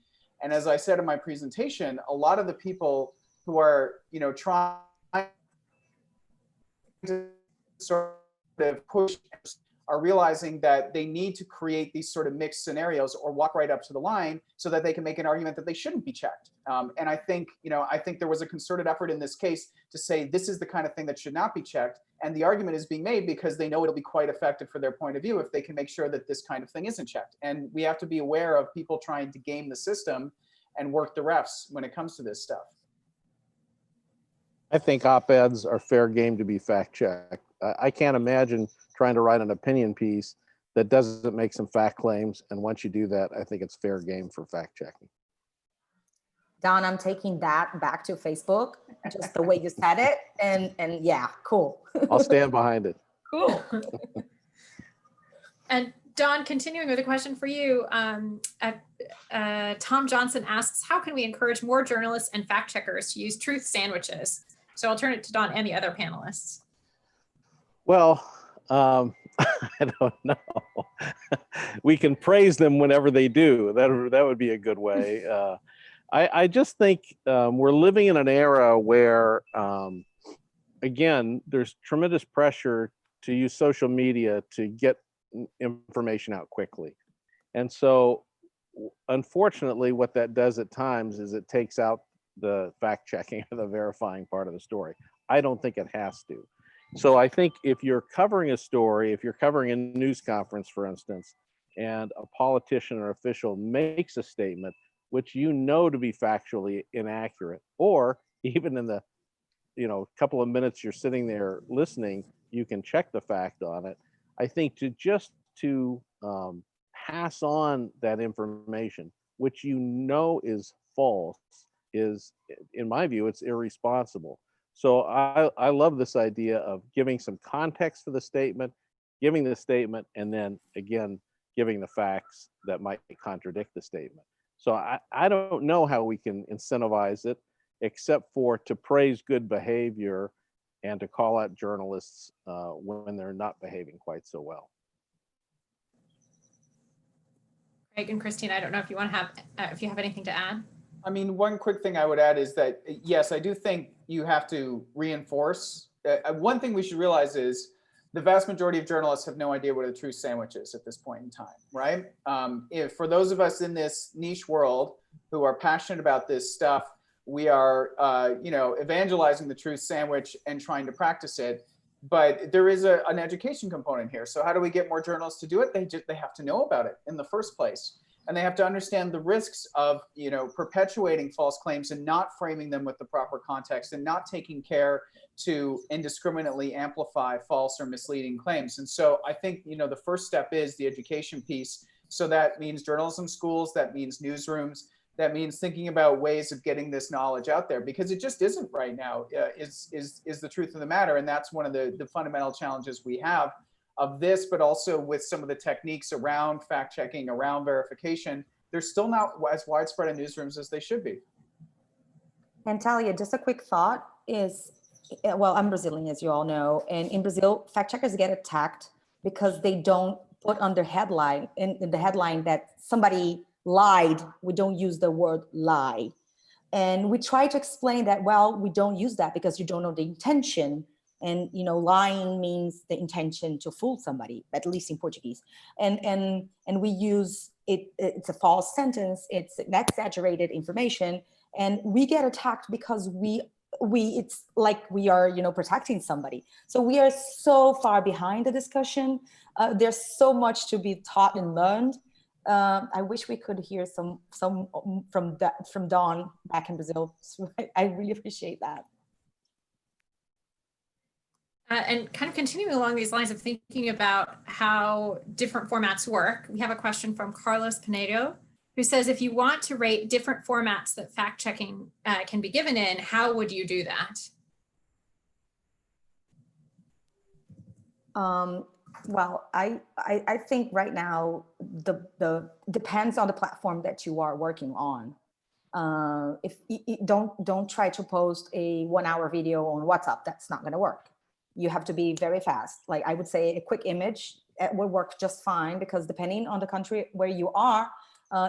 And as I said in my presentation, a lot of the people who are, trying to sort of push are realizing that they need to create these sort of mixed scenarios or walk right up to the line so that they can make an argument that they shouldn't be checked. And I think, I think there was a concerted effort in this case to say this is the kind of thing that should not be checked. And the argument is being made because they know it'll be quite effective for their point of view if they can make sure that this kind of thing isn't checked. And we have to be aware of people trying to game the system and work the refs when it comes to this stuff. I think op-eds are fair game to be fact checked. I can't imagine trying to write an opinion piece that doesn't make some fact claims. And once you do that, I think it's fair game for fact checking. Don, I'm taking that back to Facebook, just the way you said it. And yeah, cool. I'll stand behind it. Cool. And Don, continuing with a question for you, Tom Johnson asks, how can we encourage more journalists and fact checkers to use truth sandwiches? So I'll turn it to Don and the other panelists. Well, I don't know. We can praise them whenever they do. That would be a good way. I just think we're living in an era where, again, there's tremendous pressure use social media to get information out quickly. And so unfortunately, what that does at times is it takes out the fact checking or the verifying part of the story. I don't think it has to. So I think if you're covering a story, if you're covering a news conference, for instance, and a politician or official makes a statement which you know to be factually inaccurate, or even in the couple of minutes you're sitting there listening, you can check the fact on it. I think to pass on that information, which you know is false, is, in my view, it's irresponsible. So I love this idea of giving some context for the statement, giving the statement, and then again, giving the facts that might contradict the statement. So I don't know how we can incentivize it, except for to praise good behavior and to call out journalists when they're not behaving quite so well. Craig and Cristina, I don't know if you want to have, if you have anything to add. I mean, one quick thing I would add is that, yes, I do think you have to reinforce. One thing we should realize is the vast majority of journalists have no idea what a true sandwich is at this point in time, right? If for those of us in this niche world who are passionate about this stuff, we are, evangelizing the truth sandwich and trying to practice it. But there is an education component here. So how do we get more journalists to do it? They have to know about it in the first place. And they have to understand the risks of, perpetuating false claims and not framing them with the proper context and not taking care to indiscriminately amplify false or misleading claims. And so I think, the first step is the education piece. So that means journalism schools, that means newsrooms, that means thinking about ways of getting this knowledge out there, because it just isn't right now, is the truth of the matter. And that's one of the fundamental challenges we have of this, but also with some of the techniques around fact checking, around verification. They're still not as widespread in newsrooms as they should be. And Talia, just a quick thought is, well, I'm Brazilian, as you all know, and in Brazil, fact checkers get attacked because they don't put on their headline, in the headline, that somebody lied. We don't use the word lie. And we try to explain that, well, we don't use that because you don't know the intention. And, lying means the intention to fool somebody, at least in Portuguese. And we use it, it's a false sentence, it's exaggerated information. And we get attacked because it's like we are, protecting somebody. So we are so far behind the discussion. There's so much to be taught and learned. I wish we could hear some from Dawn back in Brazil. So I really appreciate that. And kind of continuing along these lines of thinking about how different formats work, we have a question from Carlos Pinedo, who says, if you want to rate different formats that fact checking can be given in, how would you do that? Well, I think right now the depends on the platform that you are working on. If don't try to post a 1-hour video on WhatsApp, that's not going to work. You have to be very fast. Like I would say, a quick image will work just fine, because depending on the country where you are,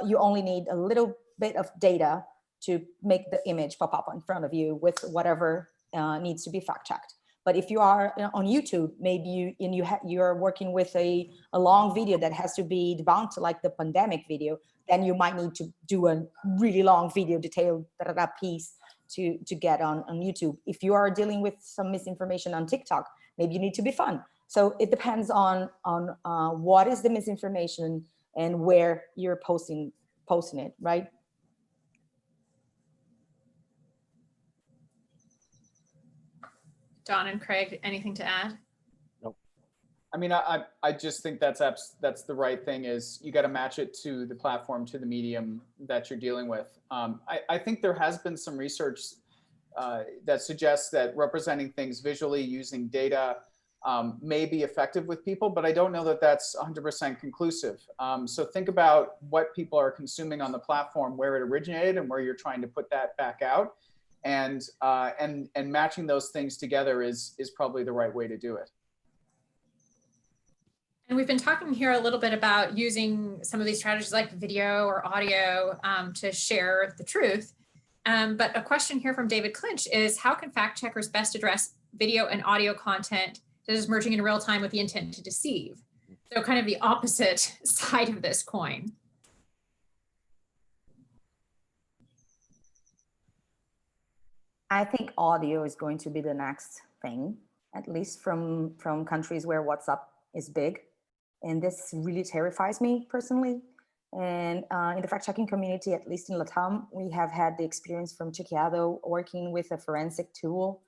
you only need a little bit of data to make the image pop up in front of you with whatever needs to be fact checked. But if you are on YouTube, maybe you're working with a long video that has to be debunked, like the pandemic video, then you might need to do a really long video, detailed piece to get on YouTube. If you are dealing with some misinformation on TikTok, maybe you need to be fun. So it depends on what is the misinformation and where you're posting it, right? Dawn and Craig, anything to add? Nope. I mean, I just think that's the right thing, is you got to match it to the platform, to the medium that you're dealing with. I think there has been some research that suggests that representing things visually using data may be effective with people, but I don't know that that's 100% conclusive. So think about what people are consuming on the platform, where it originated and where you're trying to put that back out. And matching those things together is probably the right way to do it. And we've been talking here a little bit about using some of these strategies like video or audio to share the truth. But a question here from David Clinch is, how can fact checkers best address video and audio content So just merging in real time with the intent to deceive. So kind of the opposite side of this coin. I think audio is going to be the next thing, at least from countries where WhatsApp is big. And this really terrifies me personally. And in the fact-checking community, at least in LATAM, we have had the experience from Chequeado working with a forensic tool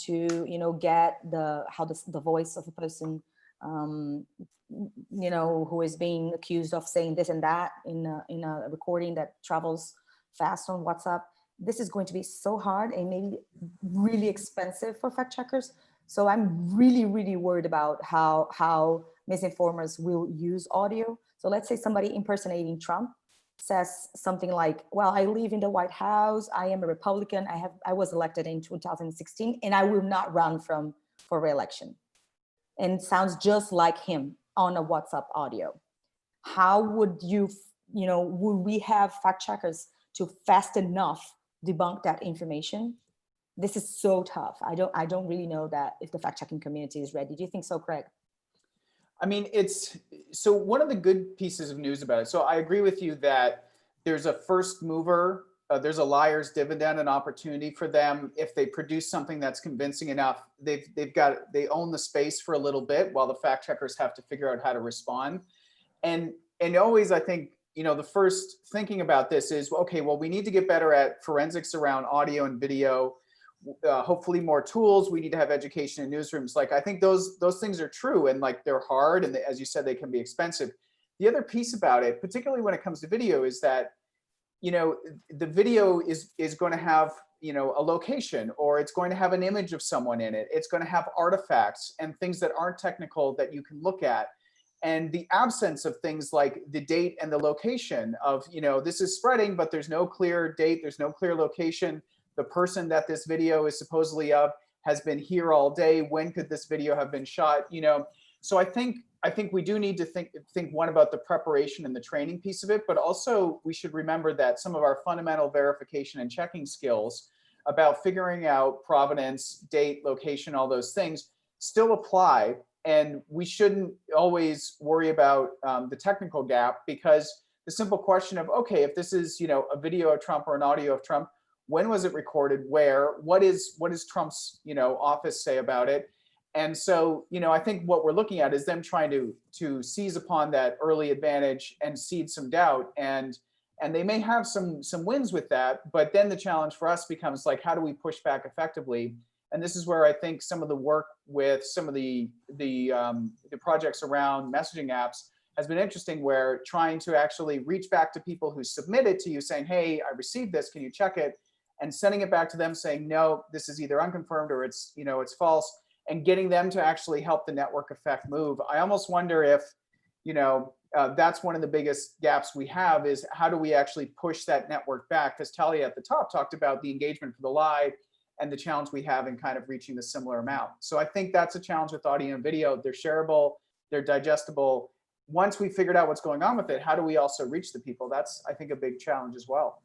to, get the voice of a person, who is being accused of saying this and that in a recording that travels fast on WhatsApp. This is going to be so hard and maybe really expensive for fact checkers. So I'm really, really worried about how misinformers will use audio. So let's say somebody impersonating Trump says something like, well, I live in the White House, I am a Republican, I was elected in 2016, and I will not run for re-election. And it sounds just like him on a WhatsApp audio. How would would we have fact checkers to fast enough debunk that information? This is so tough. I don't really know that if the fact-checking community is ready. Do you think so, Craig? I mean, so one of the good pieces of news about it. So I agree with you that there's a first mover, there's a liar's dividend, an opportunity for them. If they produce something that's convincing enough, they own the space for a little bit while the fact checkers have to figure out how to respond. And always, I think, the first thinking about this is, okay, well, we need to get better at forensics around audio and video, hopefully more tools. We need to have education in newsrooms. Like, I think those things are true, and like they're hard, and as you said, they can be expensive. The other piece about it, particularly when it comes to video, is that, the video is going to have, a location, or it's going to have an image of someone in it. It's going to have artifacts and things that aren't technical that you can look at. And the absence of things like the date and the location of, this is spreading, but there's no clear date, there's no clear location. The person that this video is supposedly of has been here all day. When could this video have been shot? So I think we do need to think one about the preparation and the training piece of it, but also we should remember that some of our fundamental verification and checking skills about figuring out provenance, date, location, all those things still apply. And we shouldn't always worry about the technical gap, because the simple question of, okay, if this is, a video of Trump or an audio of Trump, when was it recorded? Where? What is Trump's, office say about it? And so, I think what we're looking at is them trying to seize upon that early advantage and seed some doubt. And they may have some wins with that, but then the challenge for us becomes like, how do we push back effectively? And this is where I think some of the work with some of the projects around messaging apps has been interesting, where trying to actually reach back to people who submit it to you saying, hey, I received this, can you check it? And sending it back to them saying, no, this is either unconfirmed or it's false, and getting them to actually help the network effect move. I almost wonder if, that's one of the biggest gaps we have, is how do we actually push that network back? Because Talia at the top talked about the engagement for the lie and the challenge we have in kind of reaching the similar amount. So I think that's a challenge with audio and video. They're shareable, they're digestible. Once we figured out what's going on with it, how do we also reach the people? That's, I think, a big challenge as well.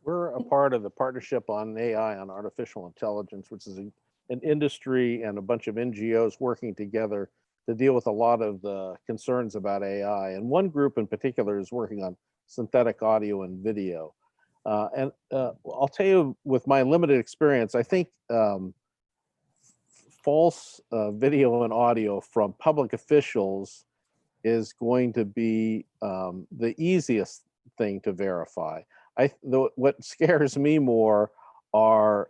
We're a part of the Partnership on AI, on Artificial Intelligence, which is an industry and a bunch of NGOs working together to deal with a lot of the concerns about AI. And one group in particular is working on synthetic audio and video. I'll tell you, with my limited experience, I think false video and audio from public officials is going to be the easiest thing to verify. What scares me more are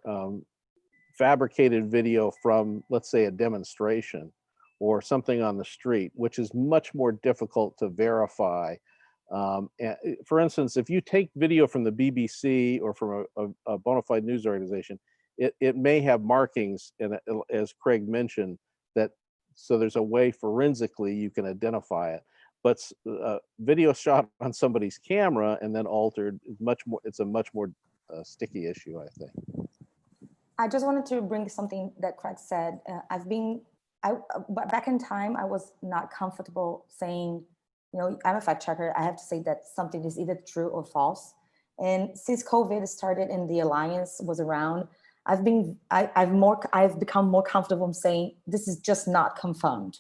fabricated video from, let's say, a demonstration or something on the street, which is much more difficult to verify. For instance, if you take video from the BBC or from a bona fide news organization, it may have markings, and as Craig mentioned, so there's a way forensically you can identify it. But video shot on somebody's camera and then altered is it's a much more sticky issue, I think. I just wanted to bring something that Craig said. Back in time, I was not comfortable saying, I'm a fact checker. I have to say that something is either true or false. And since COVID started and the Alliance was around, I've become more comfortable in saying this is just not confirmed.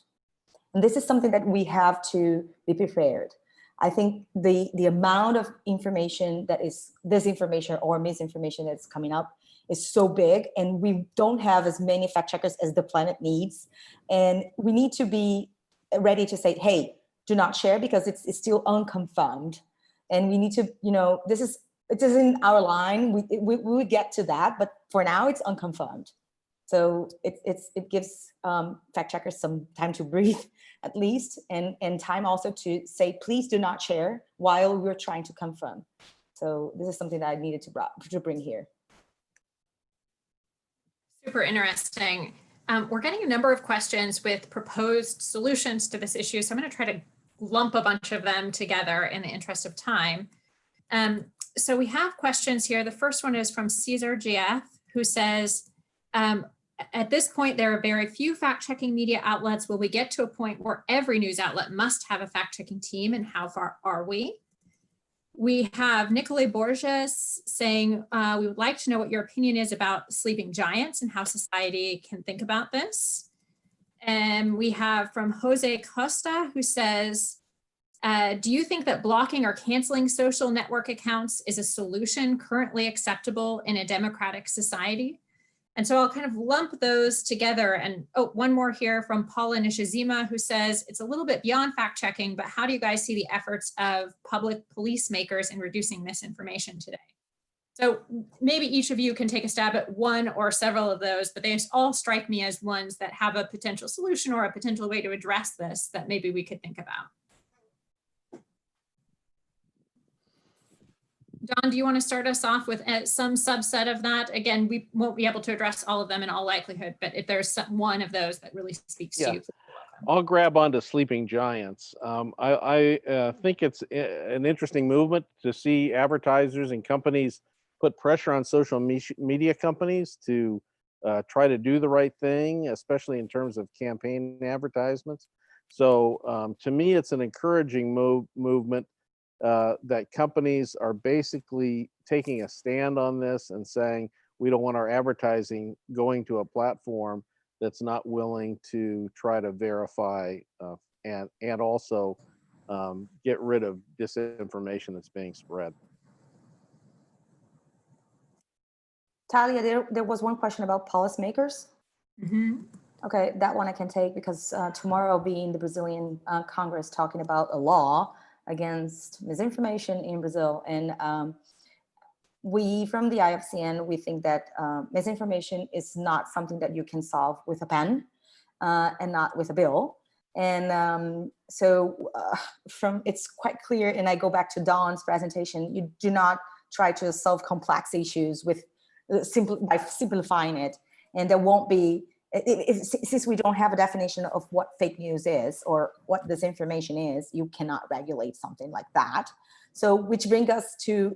And this is something that we have to be prepared. I think the amount of information that is disinformation or misinformation that's coming up is so big, and we don't have as many fact checkers as the planet needs. And we need to be ready to say, hey, do not share, because it's still unconfirmed. And we need to, it is in our line. We will get to that, but for now it's unconfirmed. So it gives fact checkers some time to breathe, at least, and time also to say, please do not share while we're trying to confirm. So this is something that I needed to bring here. Super interesting. We're getting a number of questions with proposed solutions to this issue, so I'm going to try to lump a bunch of them together in the interest of time. So we have questions here. The first one is from Caesar GF, who says, at this point, there are very few fact-checking media outlets. Will we get to a point where every news outlet must have a fact-checking team, and how far are we? We have Nicolai Borges saying, we would like to know what your opinion is about sleeping giants and how society can think about this. And we have from Jose Costa, who says, do you think that blocking or canceling social network accounts is a solution currently acceptable in a democratic society? And so I'll kind of lump those together. And one more here from Paula Nishizima, who says, it's a little bit beyond fact checking, but how do you guys see the efforts of public policymakers in reducing misinformation today? So maybe each of you can take a stab at one or several of those, but they all strike me as ones that have a potential solution or a potential way to address this that maybe we could think about. Don, do you want to start us off with some subset of that? Again, we won't be able to address all of them in all likelihood, but if there's one of those that really speaks to you. I'll grab onto sleeping giants. I think it's an interesting movement to see advertisers and companies put pressure on social media companies to try to do the right thing, especially in terms of campaign advertisements. So to me, it's an encouraging movement that companies are basically taking a stand on this and saying, we don't want our advertising going to a platform that's not willing to try to verify and also get rid of disinformation that's being spread. Talia, there was one question about policymakers. Mm-hmm. Okay, that one I can take, because tomorrow I'll be in the Brazilian Congress talking about a law against misinformation in Brazil. And we, from the IFCN, we think that misinformation is not something that you can solve with a pen and not with a bill. And it's quite clear, and I go back to Dawn's presentation, you do not try to solve complex issues with by simplifying it. And there won't be, since we don't have a definition of what fake news is or what disinformation is, you cannot regulate something like that. So, which brings us to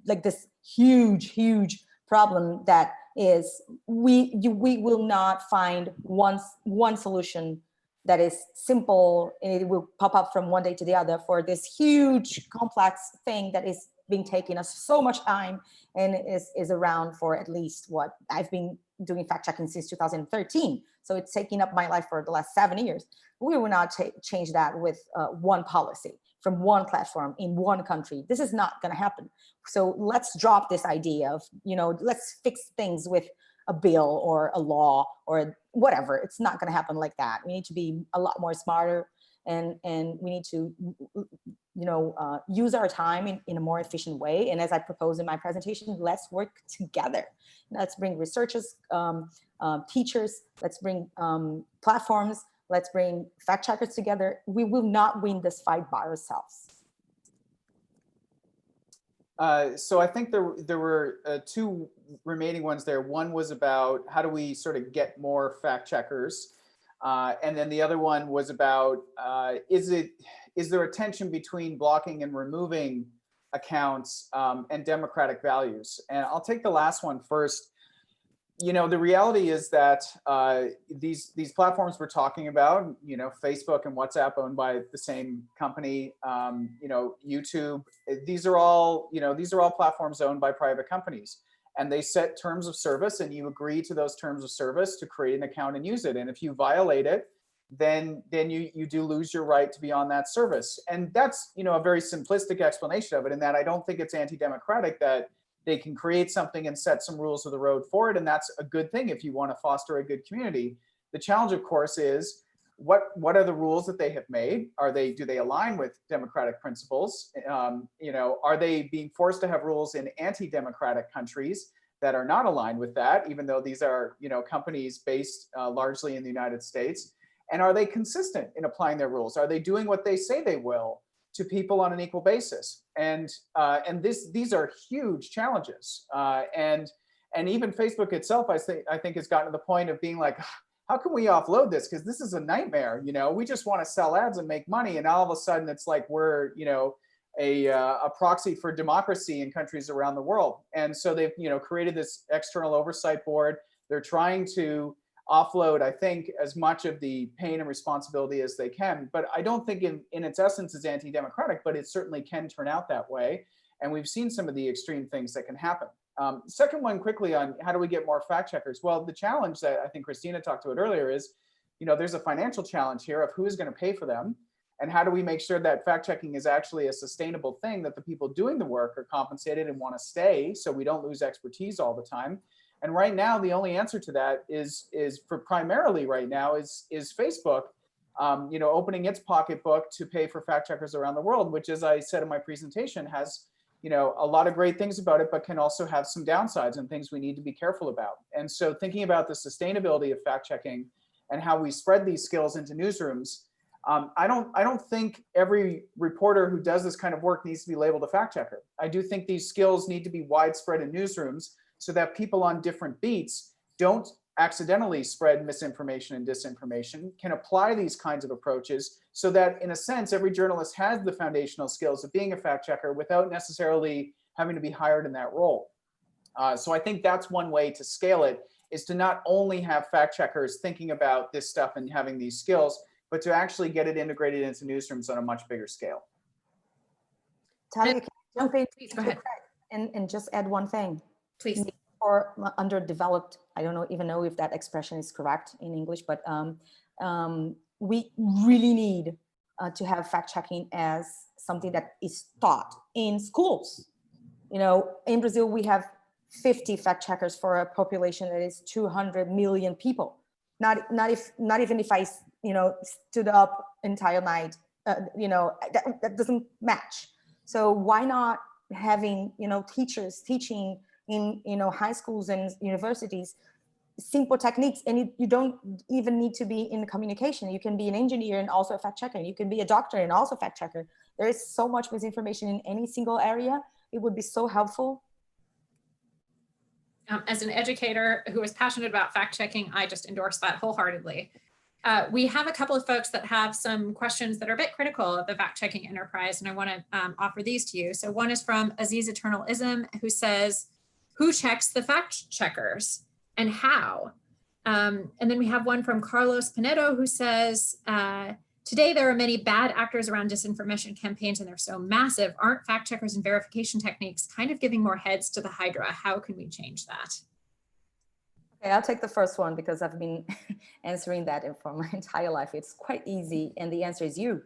like this huge problem that is we will not find one solution that is simple and it will pop up from one day to the other for this huge complex thing that is being taking us so much time and is around for at least what I've been doing fact checking since 2013. So it's taking up my life for the last 7 years. We will not change that with one policy from one platform in one country. This is not going to happen. So let's drop this idea of, let's fix things with a bill or a law or whatever. It's not going to happen like that. We need to be a lot more smarter, and we need to use our time in a more efficient way. And as I proposed in my presentation, let's work together. Let's bring researchers, teachers, let's bring platforms, let's bring fact checkers together. We will not win this fight by ourselves. So I think there were two remaining ones there. One was about how do we sort of get more fact checkers? And then the other one was about, is there a tension between blocking and removing accounts and democratic values? And I'll take the last one first. The reality is that these platforms we're talking about, Facebook and WhatsApp owned by the same company, YouTube, these are all platforms owned by private companies. and they set terms of service, and you agree to those terms of service to create an account and use it. And if you violate it, then you do lose your right to be on that service. And that's, you know, a very simplistic explanation of it, in that I don't think it's anti-democratic that they can create something and set some rules of the road for it. And that's a good thing if you want to foster a good community. The challenge, of course, is what are the rules that they have made? Do they align with democratic principles? You know, are they being forced to have rules in anti-democratic countries that are not aligned with that, even though these are, you know, companies based largely in the United States? And are they consistent in applying their rules? Are they doing what they say they will to people on an equal basis? And these are huge challenges. And even Facebook itself, I think has gotten to the point of being like, how can we offload this? Because this is a nightmare. You know, we just want to sell ads and make money, and all of a sudden it's like we're, you know, a proxy for democracy in countries around the world. And so they've, you know, created this external oversight board. They're trying to offload, I think, as much of the pain and responsibility as they can. But I don't think in its essence is anti-democratic, but it certainly can turn out that way. And we've seen some of the extreme things that can happen. Second one, quickly, on how do we get more fact checkers? Well, the challenge that I think Cristina talked about earlier is, you know, there's a financial challenge here of who is going to pay for them. And how do we make sure that fact checking is actually a sustainable thing, that the people doing the work are compensated and want to stay, so we don't lose expertise all the time. And right now, the only answer to that is primarily right now is Facebook, you know, opening its pocketbook to pay for fact checkers around the world, which, as I said in my presentation, has, you know, a lot of great things about it, but can also have some downsides and things we need to be careful about. And so thinking about the sustainability of fact checking and how we spread these skills into newsrooms, I don't think every reporter who does this kind of work needs to be labeled a fact checker. I do think these skills need to be widespread in newsrooms, so that people on different beats don't accidentally spread misinformation and disinformation, can apply these kinds of approaches, so that, in a sense, every journalist has the foundational skills of being a fact checker without necessarily having to be hired in that role. So I think that's one way to scale it, is to not only have fact checkers thinking about this stuff and having these skills, but to actually get it integrated into newsrooms on a much bigger scale. Talia, can I jump in? Please, go ahead. And just add one thing. Please. Or underdeveloped, I don't even know if that expression is correct in English, but we really need to have fact checking as something that is taught in schools. You know, in Brazil, we have 50 fact checkers for a population that is 200 million people. Not even if I, you know, stood up entire night, you know, that doesn't match. So why not having, you know, teachers teaching in, you know, high schools and universities, simple techniques, and you don't even need to be in communication. You can be an engineer and also a fact checker. You can be a doctor and also fact checker. There is so much misinformation in any single area. It would be so helpful. As an educator who is passionate about fact checking, I just endorse that wholeheartedly. We have a couple of folks that have some questions that are a bit critical of the fact checking enterprise, and I want to offer these to you. So one is from Aziz Eternalism, who says, who checks the fact checkers and how? And then we have one from Carlos Pinedo, who says, today there are many bad actors around disinformation campaigns, and they're so massive. Aren't fact checkers and verification techniques kind of giving more heads to the Hydra? How can we change that? Okay, I'll take the first one because I've been answering that for my entire life. It's quite easy, and the answer is you.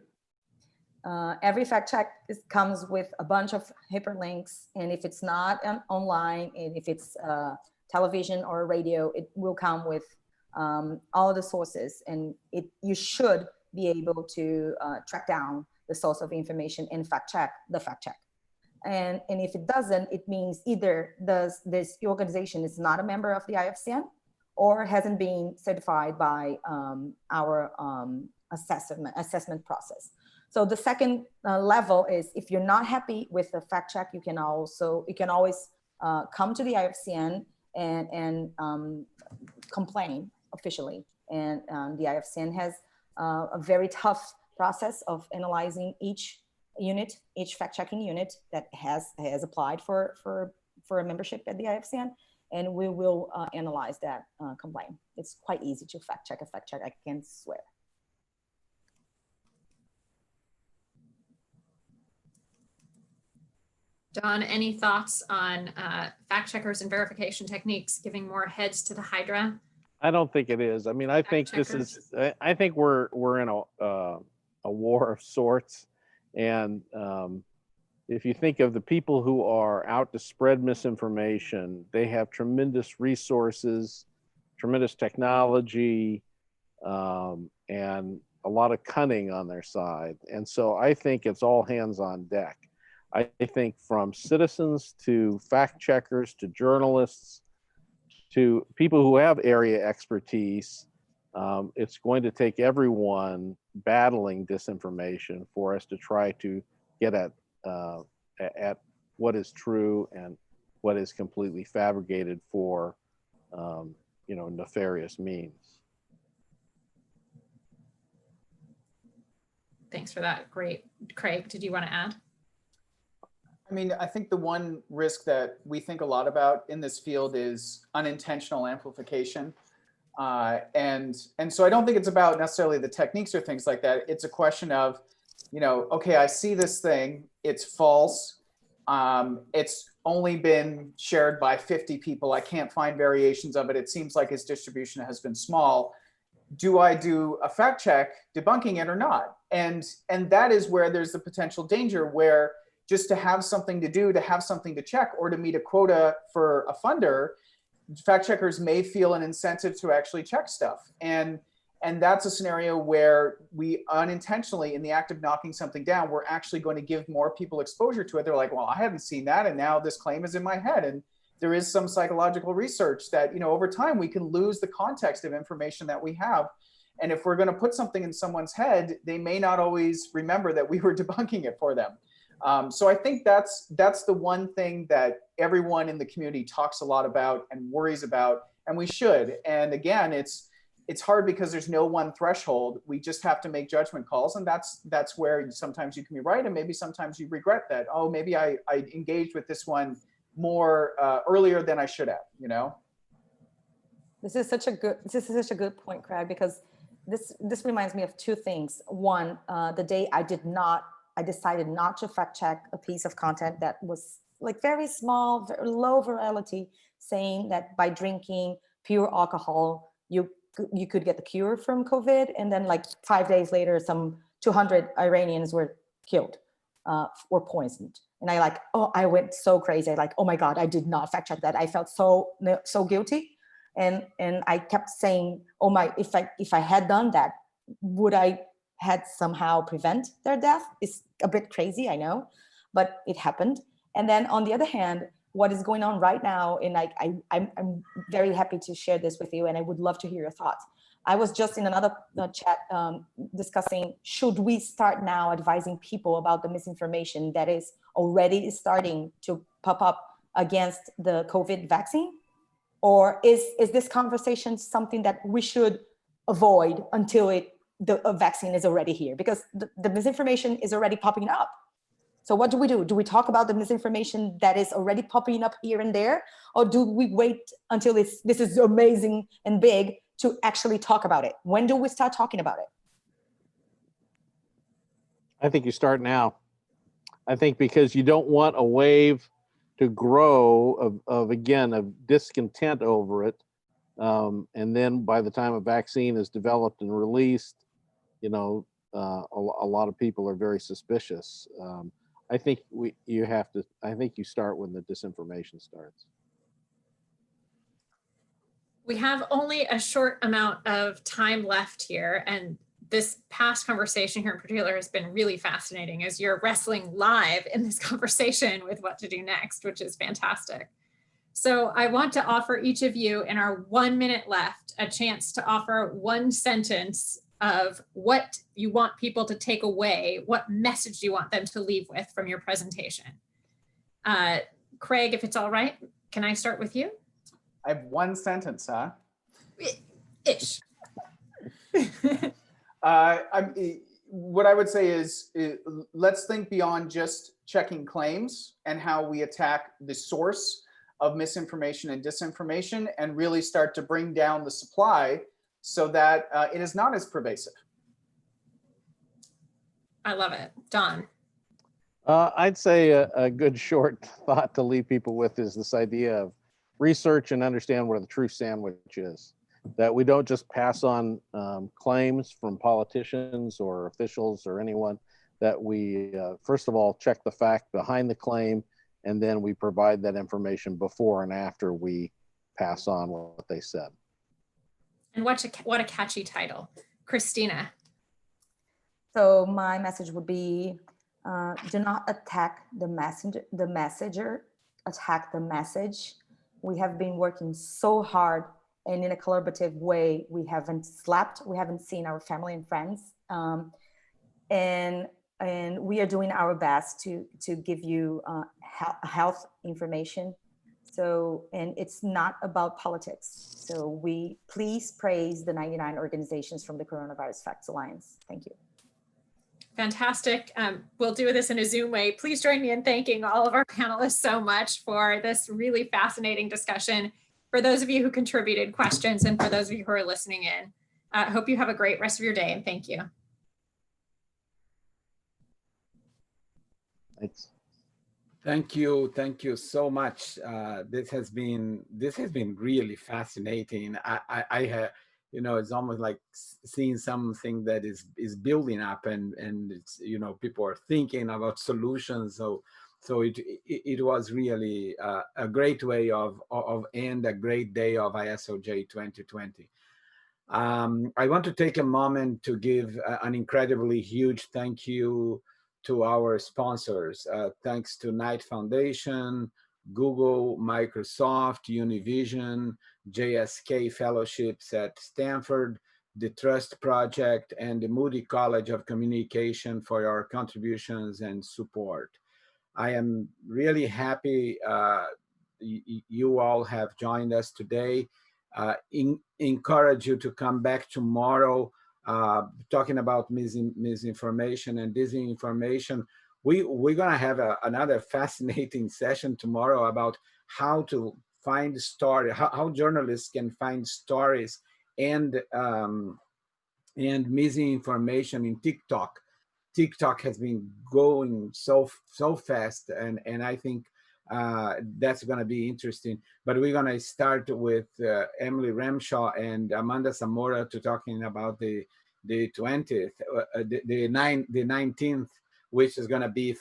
Every fact check comes with a bunch of hyperlinks, and if it's not online, and if it's television or radio, it will come with all the sources, and you should be able to track down the source of information and fact check the fact check. And if it doesn't, it means either this organization is not a member of the IFCN or hasn't been certified by our assessment process. So the second level is, if you're not happy with the fact check, you can always come to the IFCN and complain officially. And the IFCN has a very tough process of analyzing each unit, each fact-checking unit that has applied for a membership at the IFCN, and we will analyze that complaint. It's quite easy to fact check, I can swear. Don, any thoughts on fact checkers and verification techniques giving more heads to the Hydra? I don't think it is. I mean, I think this is. I think we're in a war of sorts, and if you think of the people who are out to spread misinformation, they have tremendous resources, tremendous technology, and a lot of cunning on their side. And so I think it's all hands on deck. I think from citizens to fact checkers to journalists to people who have area expertise, it's going to take everyone battling disinformation for us to try to get at what is true and what is completely fabricated for nefarious means. Thanks for that. Great. Craig, did you want to add? I mean, I think the one risk that we think a lot about in this field is unintentional amplification. And so I don't think it's about necessarily the techniques or things like that. It's a question of, okay, I see this thing, it's false. It's only been shared by 50 people. I can't find variations of it. It seems like its distribution has been small. Do I do a fact check debunking it or not? And that is where there's the potential danger, where just to have something to do, to have something to check, or to meet a quota for a funder, fact checkers may feel an incentive to actually check stuff. And that's a scenario where we unintentionally, in the act of knocking something down, we're actually going to give more people exposure to it. They're like, well, I haven't seen that, and now this claim is in my head. And there is some psychological research that, over time we can lose the context of information that we have. And if we're going to put something in someone's head, they may not always remember that we were debunking it for them. So I think that's the one thing that everyone in the community talks a lot about and worries about, and we should. And again, it's hard because there's no one threshold. We just have to make judgment calls, and that's where sometimes you can be right, and maybe sometimes you regret that. Oh, maybe I engaged with this one more earlier than I should have. This is such a good point, Craig, because this reminds me of two things. One, the day I decided not to fact check a piece of content that was like very small, very low virality, saying that by drinking pure alcohol, you could get the cure from COVID. And then like 5 days later, some 200 Iranians were killed or poisoned. And I went so crazy. Oh my God, I did not fact check that. I felt so guilty. And I kept saying, oh my, if I had done that, would I had somehow prevent their death? It's a bit crazy, I know, but it happened. And then on the other hand, what is going on right now, and I'm very happy to share this with you, and I would love to hear your thoughts. I was just in another chat discussing, should we start now advising people about the misinformation that is already starting to pop up against the COVID vaccine? Or is this conversation something that we should avoid until the vaccine is already here? Because the misinformation is already popping up. So what do? Do we talk about the misinformation that is already popping up here and there? Or do we wait until this is amazing and big to actually talk about it? When do we start talking about it? I think you start now. I think because you don't want a wave to grow of discontent over it. And then by the time a vaccine is developed and released, a lot of people are very suspicious. I think you start when the disinformation starts. We have only a short amount of time left here, and this past conversation here in particular has been really fascinating as you're wrestling live in this conversation with what to do next, which is fantastic. So I want to offer each of you in our 1 minute left a chance to offer one sentence of what you want people to take away, what message you want them to leave with from your presentation. Craig, if it's all right, can I start with you? I have one sentence, huh? Ish. What I would say is let's think beyond just checking claims and how we attack the source of misinformation and disinformation, and really start to bring down the supply so that it is not as pervasive. I love it. Don. I'd say a good short thought to leave people with is this idea of research and understand what the true sandwich is. That we don't just pass on claims from politicians or officials or anyone, that we first of all check the fact behind the claim, and then we provide that information before and after we pass on what they said. And what a catchy title. Cristina. So my message would be, do not attack the messenger, attack the message. We have been working so hard, and in a collaborative way. We haven't slept, we haven't seen our family and friends. And we are doing our best to give you health information. So, and it's not about politics. So we please praise the 99 organizations from the Coronavirus Facts Alliance. Thank you. Fantastic. We'll do this in a Zoom way. Please join me in thanking all of our panelists so much for this really fascinating discussion. For those of you who contributed questions and for those of you who are listening in, I hope you have a great rest of your day, and thank you. Thanks. Thank you so much. This has been really fascinating. I have, you know, it's almost like seeing something that is building up, and it's, you know, people are thinking about solutions. So it was really a great way of end a great day of ISOJ 2020. I want to take a moment to give an incredibly huge thank you to our sponsors. Thanks to Knight Foundation, Google, Microsoft, Univision, JSK Fellowships at Stanford, the Trust Project, and the Moody College of Communication for your contributions and support. I am really happy you all have joined us today. Encourage you to come back tomorrow talking about misinformation and disinformation. We're going to have another fascinating session tomorrow about how to find story, how journalists can find stories and misinformation in TikTok. TikTok has been going so fast, and I think that's going to be interesting. But we're going to start with Emily Ramshaw and Amanda Zamora to talking about the 20th, the 19th, which is going to be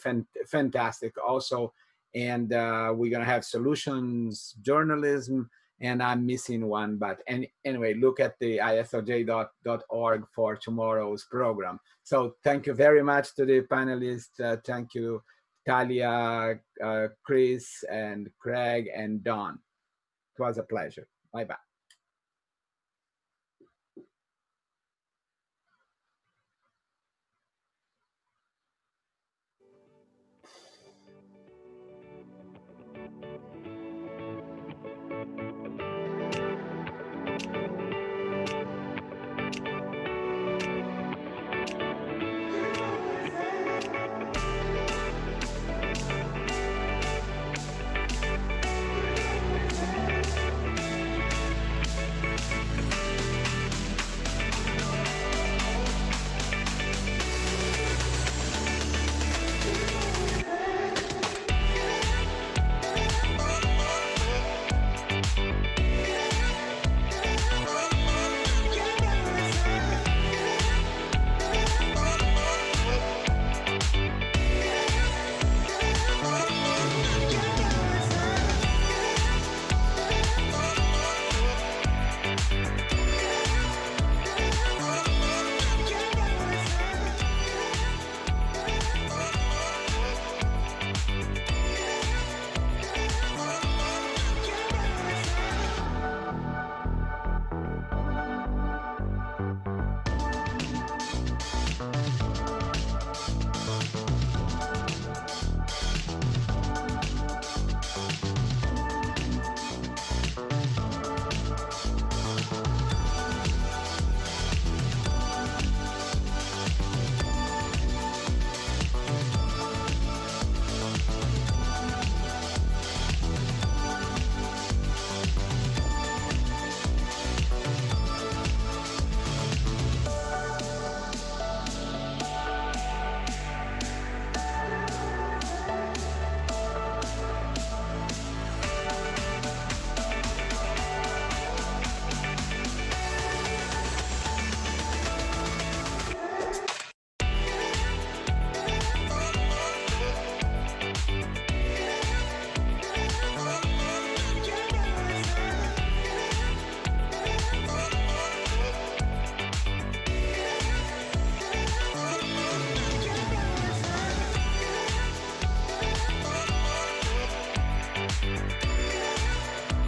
fantastic also. And we're going to have solutions journalism, and I'm missing one. But anyway, look at the isoj.org for tomorrow's program. So thank you very much to the panelists. Thank you, Talia, Chris, and Craig, and Don. It was a pleasure. Bye-bye.